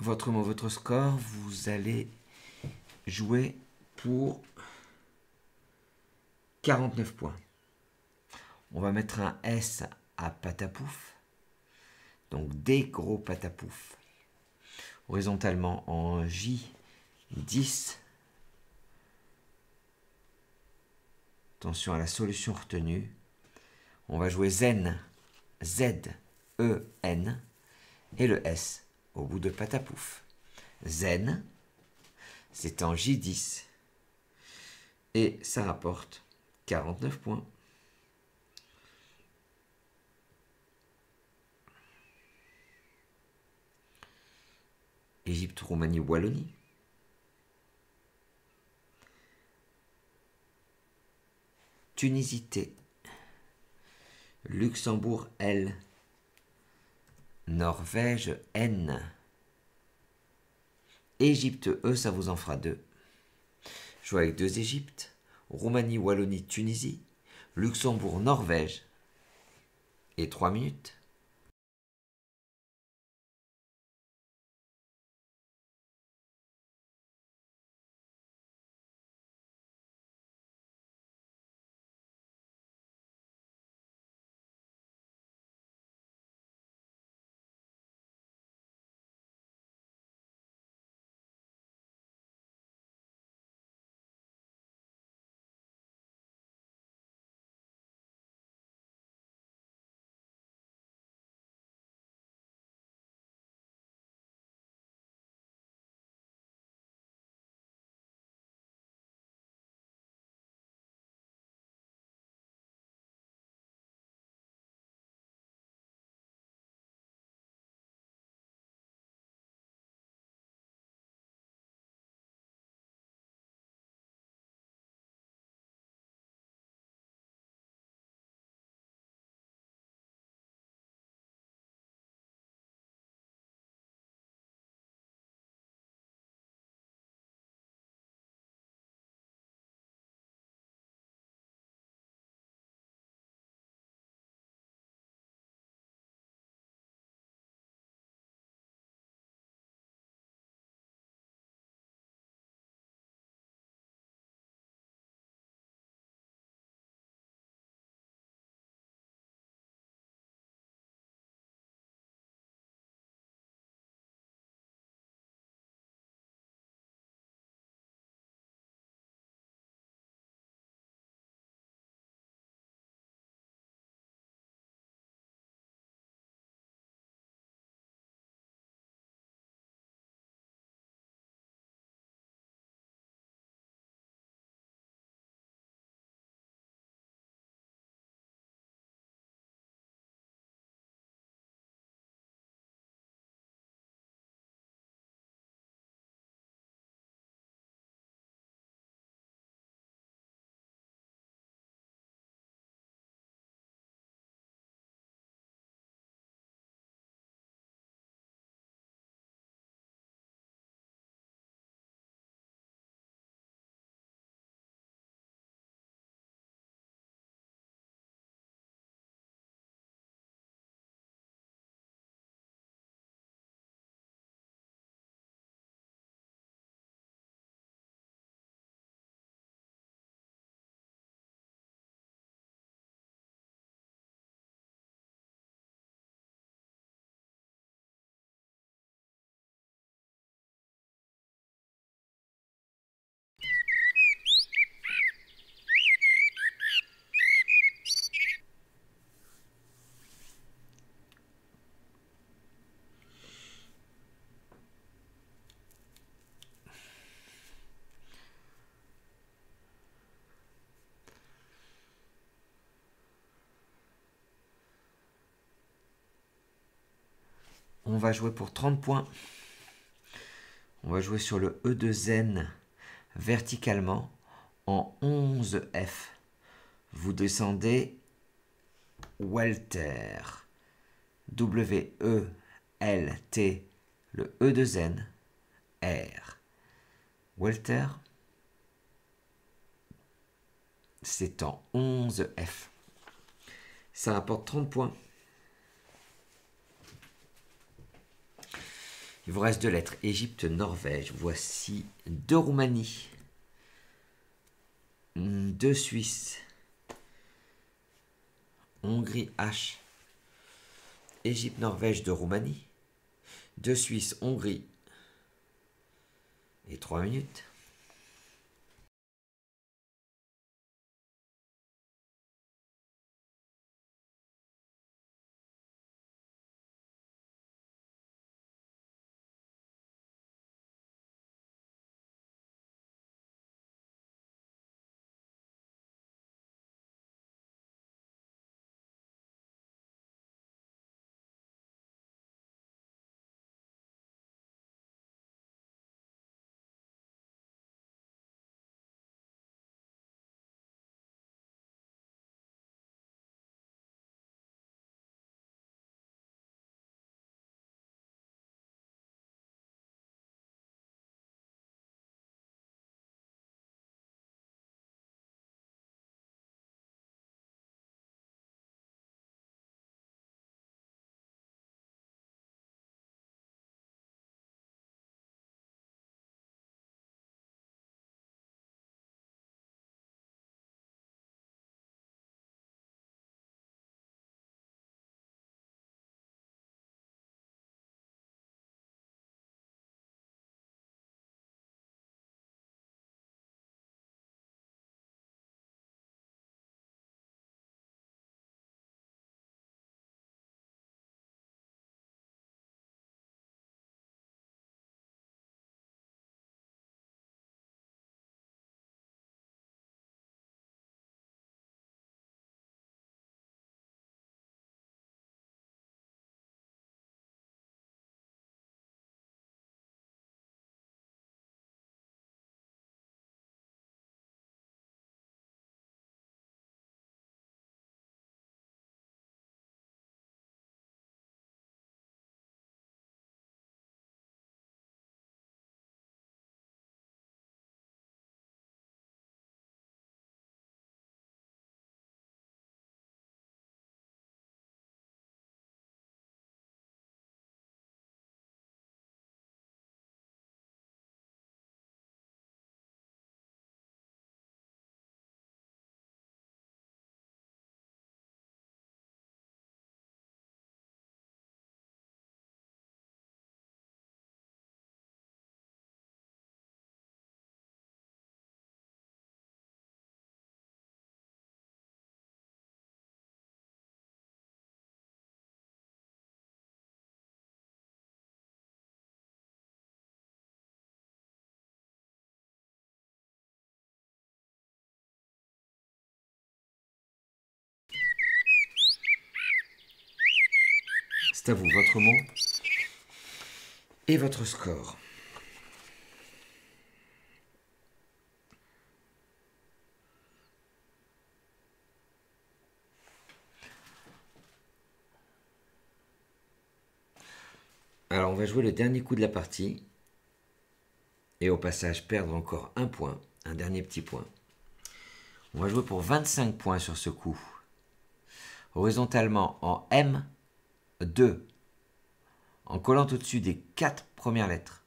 A: Votre nom, votre score, vous allez jouer pour 49 points. On va mettre un S à Patapouf. Donc des gros patapouf. horizontalement en J10. Attention à la solution retenue. On va jouer Zen, Z-E-N, et le S au bout de patapouf. Zen, c'est en J10. Et ça rapporte 49 points. Égypte, Roumanie, Wallonie. Tunisie, T. Luxembourg, L. Norvège, N. Égypte, E, ça vous en fera 2. Jouez avec 2 Égyptes. Roumanie, Wallonie, Tunisie. Luxembourg, Norvège. Et 3 minutes. On va jouer pour 30 points. On va jouer sur le E de Zen verticalement en 11F. Vous descendez Walter. W-E-L-T. Le E de Zen. R. Walter. C'est en 11F. Ça rapporte 30 points. Il vous reste 2 lettres. Égypte, Norvège. Voici 2 Roumanie. 2 Suisse. Hongrie, H. Égypte, Norvège, 2 Roumanie. 2 Suisse, Hongrie. et 3 minutes. C'est à vous, votre mot et votre score. Alors on va jouer le dernier coup de la partie et au passage perdre encore un point, un dernier petit point. On va jouer pour 25 points sur ce coup. Horizontalement en M2, en collant au-dessus des 4 premières lettres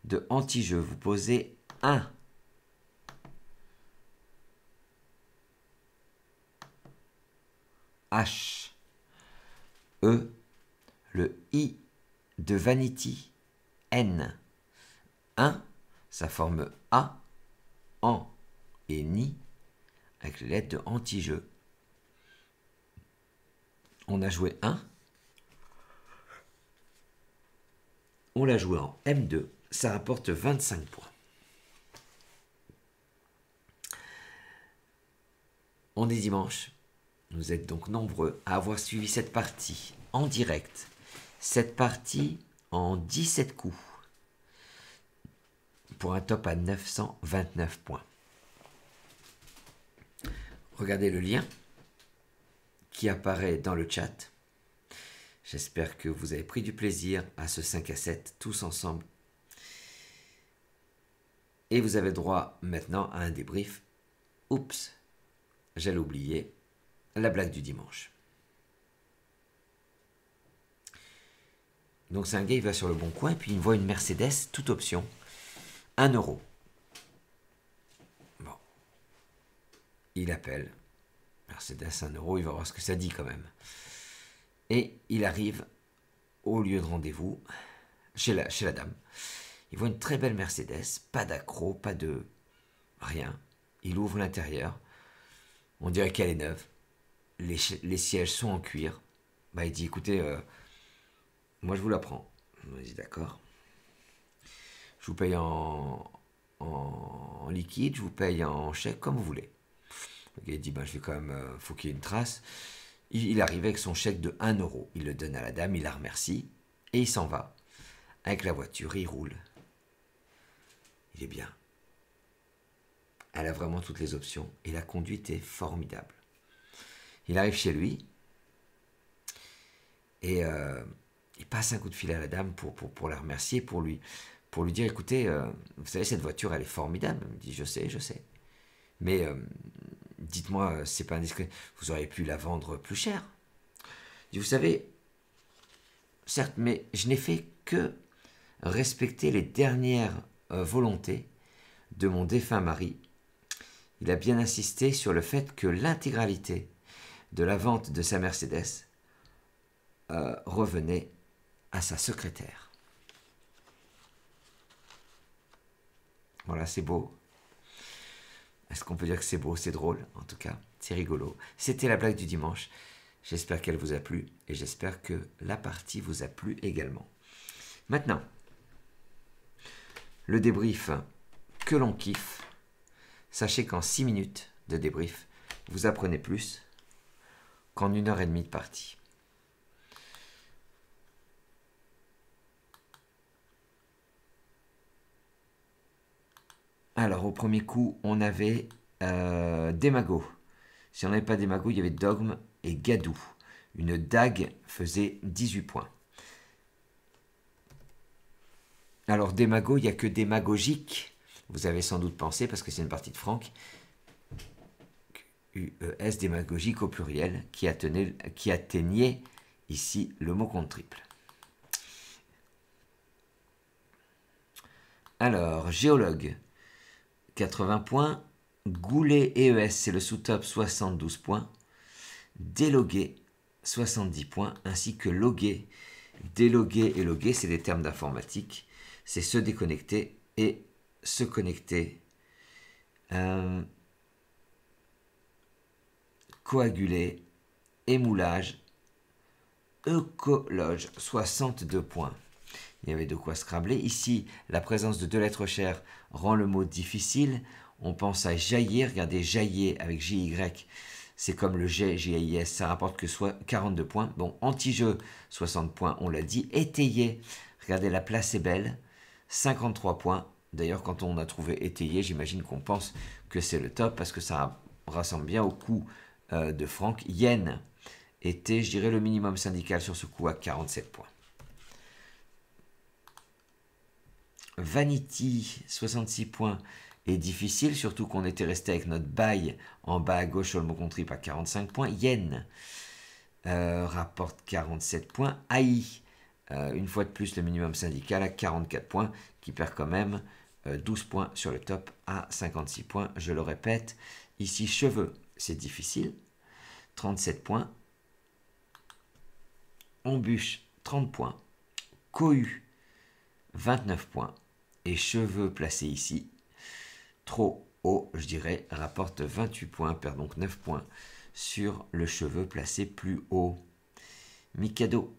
A: de anti-jeu, vous posez 1. H, E, le I de vanity, N. 1, ça forme A, AN et NI, avec les lettres de anti-jeu. On a joué 1. On l'a joué en M2. Ça rapporte 25 points. On est dimanche. Vous êtes donc nombreux à avoir suivi cette partie en direct. Cette partie en 17 coups. Pour un top à 929 points. Regardez le lien qui apparaît dans le chat. J'espère que vous avez pris du plaisir à ce 5 à 7 tous ensemble. Et vous avez droit maintenant à un débrief. Oups, j'allais oublier la blague du dimanche. Donc c'est un gars, il va sur le bon coin et puis il voit une Mercedes, toute option, 1 euro. Bon, il appelle. Mercedes 1 euro, il va voir ce que ça dit quand même. Et il arrive au lieu de rendez-vous, chez la dame. Il voit une très belle Mercedes, pas d'accro, pas de rien. Il ouvre l'intérieur. On dirait qu'elle est neuve. Les sièges sont en cuir. Bah, il dit, écoutez, moi je vous la prends. On dit, d'accord. Je vous paye en liquide, je vous paye en chèque, comme vous voulez. Il dit, bah, je vais quand même, faut qu'il y ait une trace. Il arrive avec son chèque de 1 euro. Il le donne à la dame, il la remercie. Et il s'en va. Avec la voiture, il roule. Il est bien. Elle a vraiment toutes les options. Et la conduite est formidable. Il arrive chez lui. Et il passe un coup de fil à la dame pour la remercier, pour lui dire, écoutez, vous savez, cette voiture, elle est formidable. Il me dit, je sais. Mais dites-moi, c'est pas indiscret, vous auriez pu la vendre plus cher. Il dit, vous savez, certes, mais je n'ai fait que respecter les dernières volontés de mon défunt mari. Il a bien insisté sur le fait que l'intégralité de la vente de sa Mercedes revenait à sa secrétaire. Voilà, c'est beau. Est-ce qu'on peut dire que c'est beau? C'est drôle, en tout cas. C'est rigolo. C'était la blague du dimanche. J'espère qu'elle vous a plu et j'espère que la partie vous a plu également. Maintenant, le débrief que l'on kiffe. Sachez qu'en 6 minutes de débrief, vous apprenez plus qu'en 1h30 de partie. Alors, au premier coup, on avait Démago. Si on n'avait pas Démago, il y avait Dogme et Gadou. Une dague faisait 18 points. Alors, Démago, il n'y a que Démagogique. Vous avez sans doute pensé, parce que c'est une partie de Franck, UES démagogique au pluriel, qui atteignait ici le mot compte triple. Alors, Géologue, 80 points. Goulet EES, c'est le sous-top, 72 points. Délogué, 70 points, ainsi que logué. Délogué et logué, c'est des termes d'informatique. C'est se déconnecter et se connecter. Coaguler, émoulage, écologe, 62 points. Il y avait de quoi scrabler. Ici, la présence de deux lettres chères rend le mot difficile. On pense à jaillir. Regardez, jaillir avec J-Y. C'est comme le G, J-A-I-S. Ça rapporte que soit 42 points. Bon, anti-jeu, 60 points, on l'a dit. Étayer. Regardez, la place est belle. 53 points. D'ailleurs, quand on a trouvé étayer, j'imagine qu'on pense que c'est le top parce que ça ressemble bien au coup de Franck. Yen était, je dirais, le minimum syndical sur ce coup à 47 points. Vanity, 66 points, est difficile, surtout qu'on était resté avec notre bail en bas à gauche sur le mot contrip à 45 points. Yen rapporte 47 points. AI, une fois de plus le minimum syndical à 44 points, qui perd quand même 12 points sur le top à 56 points. Je le répète, ici cheveux, c'est difficile, 37 points. Embûche, 30 points. Cohue, 29 points. Et cheveux placés ici, trop haut, je dirais, rapporte 28 points, perd donc 9 points sur le cheveu placé plus haut. Mikado,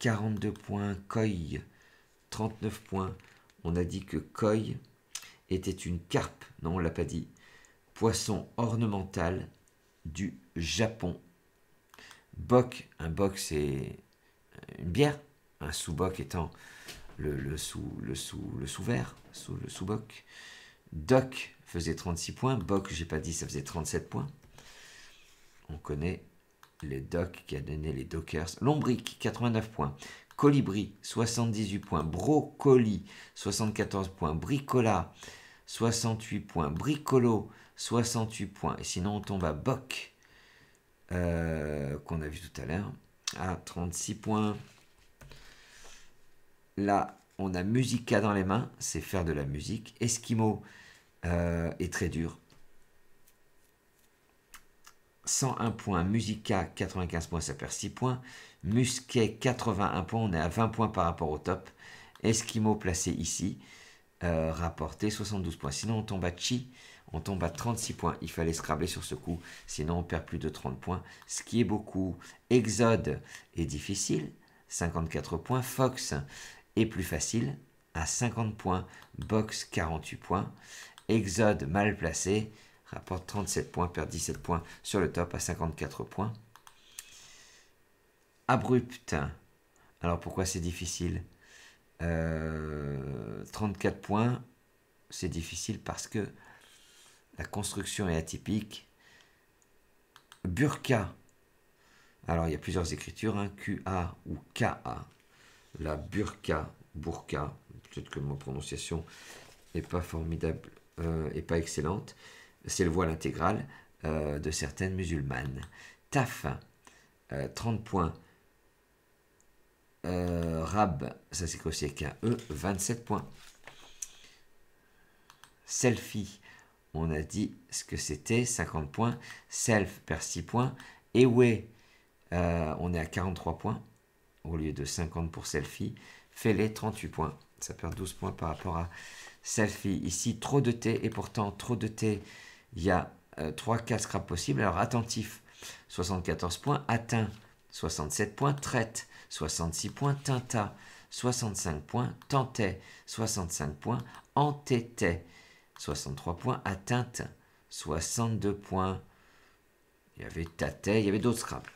A: 42 points. Koi, 39 points. On a dit que Koi était une carpe, non, on ne l'a pas dit. Poisson ornemental du Japon. Bock, un bock c'est une bière, un sous-bock étant le sous-vert, le sous-boc. Doc faisait 36 points. Boc, j'ai pas dit, ça faisait 37 points. On connaît le doc qui a donné les dockers. Lombric, 89 points. Colibri, 78 points. Brocoli, 74 points. Bricola, 68 points. Bricolo, 68 points. Et sinon, on tombe à Boc, qu'on a vu tout à l'heure, à 36 points. Là, on a Musica dans les mains, c'est faire de la musique. Esquimau est très dur. 101 points. Musica, 95 points, ça perd 6 points. Musquet, 81 points, on est à 20 points par rapport au top. Esquimau placé ici, rapporté 72 points. Sinon, on tombe à Chi, on tombe à 36 points. Il fallait scrabler sur ce coup, sinon on perd plus de 30 points, ce qui est beaucoup. Exode est difficile, 54 points. Fox est plus facile, à 50 points. Box, 48 points. Exode mal placé, rapporte 37 points, perd 17 points sur le top à 54 points. Abrupt, alors pourquoi c'est difficile 34 points, c'est difficile parce que la construction est atypique. Burqa, alors il y a plusieurs écritures, hein, QA ou KA. La burqa, peut-être que ma prononciation n'est pas formidable et pas excellente. C'est le voile intégral de certaines musulmanes. Taf, 30 points. Rab, ça s'écrit aussi avec un E, 27 points. Selfie, on a dit ce que c'était, 50 points. Self perd 6 points. Ewe, on est à 43 points au lieu de 50 pour selfie. Fele, 38 points. Ça perd 12 points par rapport à selfie. Ici, trop de T, et pourtant, trop de T, il y a 3-4 scraps possibles. Alors, attentif, 74 points. Atteint, 67 points. Traite, 66 points. Tinta, 65 points. Tentait, 65 points. Entêtait, 63 points. Atteinte, 62 points. Il y avait tâtait, il y avait d'autres scraps.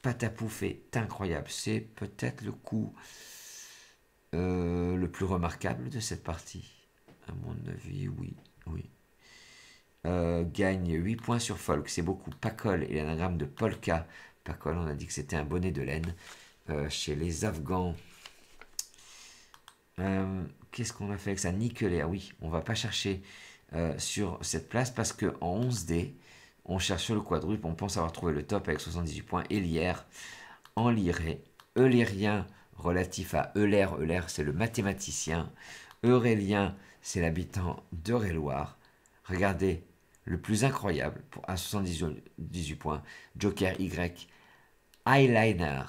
A: Patapouf est incroyable. C'est peut-être le coup le plus remarquable de cette partie. À mon avis, oui. Gagne 8 points sur Folk, c'est beaucoup. Pacol et l'anagramme de Polka. Pacol, on a dit que c'était un bonnet de laine chez les Afghans. Qu'est-ce qu'on a fait avec ça? Nickelé. Ah oui, on va pas chercher sur cette place parce qu'en 11D, on cherche sur le quadruple, on pense avoir trouvé le top avec 78 points. Elière, Enliré, Eulérien, relatif à Euler, Euler c'est le mathématicien. Eurélien, c'est l'habitant d'Eure-et-Loire. Regardez, le plus incroyable, à 78 points, Joker Y, eyeliner.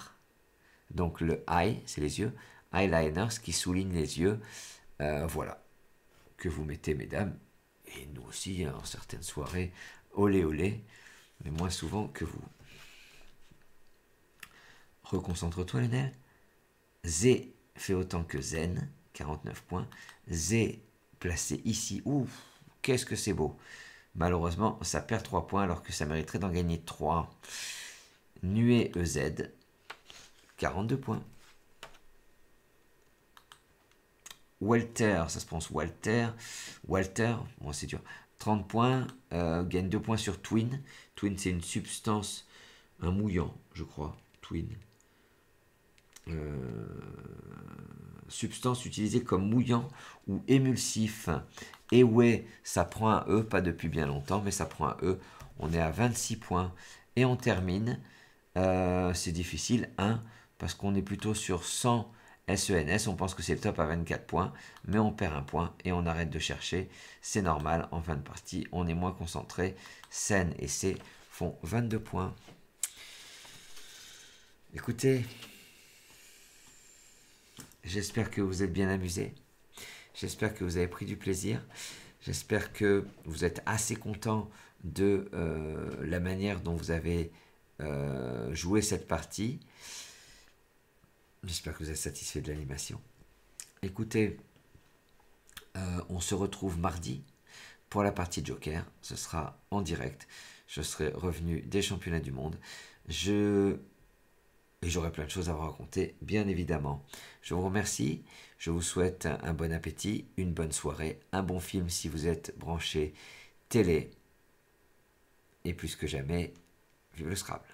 A: Donc le eye, c'est les yeux, eyeliner, ce qui souligne les yeux. Voilà, que vous mettez, mesdames, et nous aussi, en certaines soirées, olé olé, mais moins souvent que vous. Reconcentre-toi, Lionel. Z fait autant que Zen, 49 points. Z placé ici, ouf, qu'est-ce que c'est beau. Malheureusement, ça perd 3 points alors que ça mériterait d'en gagner 3. Nuée EZ, 42 points. Walter, ça se prononce Walter. Walter, bon c'est dur. 30 points, gagne 2 points sur Twin. Twin, c'est une substance, un mouillant, je crois. Twin. Substance utilisée comme mouillant ou émulsif. Et ouais, ça prend un E, pas depuis bien longtemps, mais ça prend un E. On est à 26 points. Et on termine. C'est difficile, 1, parce qu'on est plutôt sur 100 SENS. On pense que c'est le top à 24 points, mais on perd un point et on arrête de chercher. C'est normal, en fin de partie, on est moins concentré. Sen et C font 22 points. Écoutez, j'espère que vous êtes bien amusés. J'espère que vous avez pris du plaisir. J'espère que vous êtes assez content de la manière dont vous avez joué cette partie. J'espère que vous êtes satisfait de l'animation. Écoutez, on se retrouve mardi pour la partie Joker. Ce sera en direct. Je serai revenu des championnats du monde. Et j'aurai plein de choses à vous raconter, bien évidemment. Je vous remercie. Je vous souhaite un bon appétit, une bonne soirée, un bon film si vous êtes branché télé. Et plus que jamais, vive le Scrabble.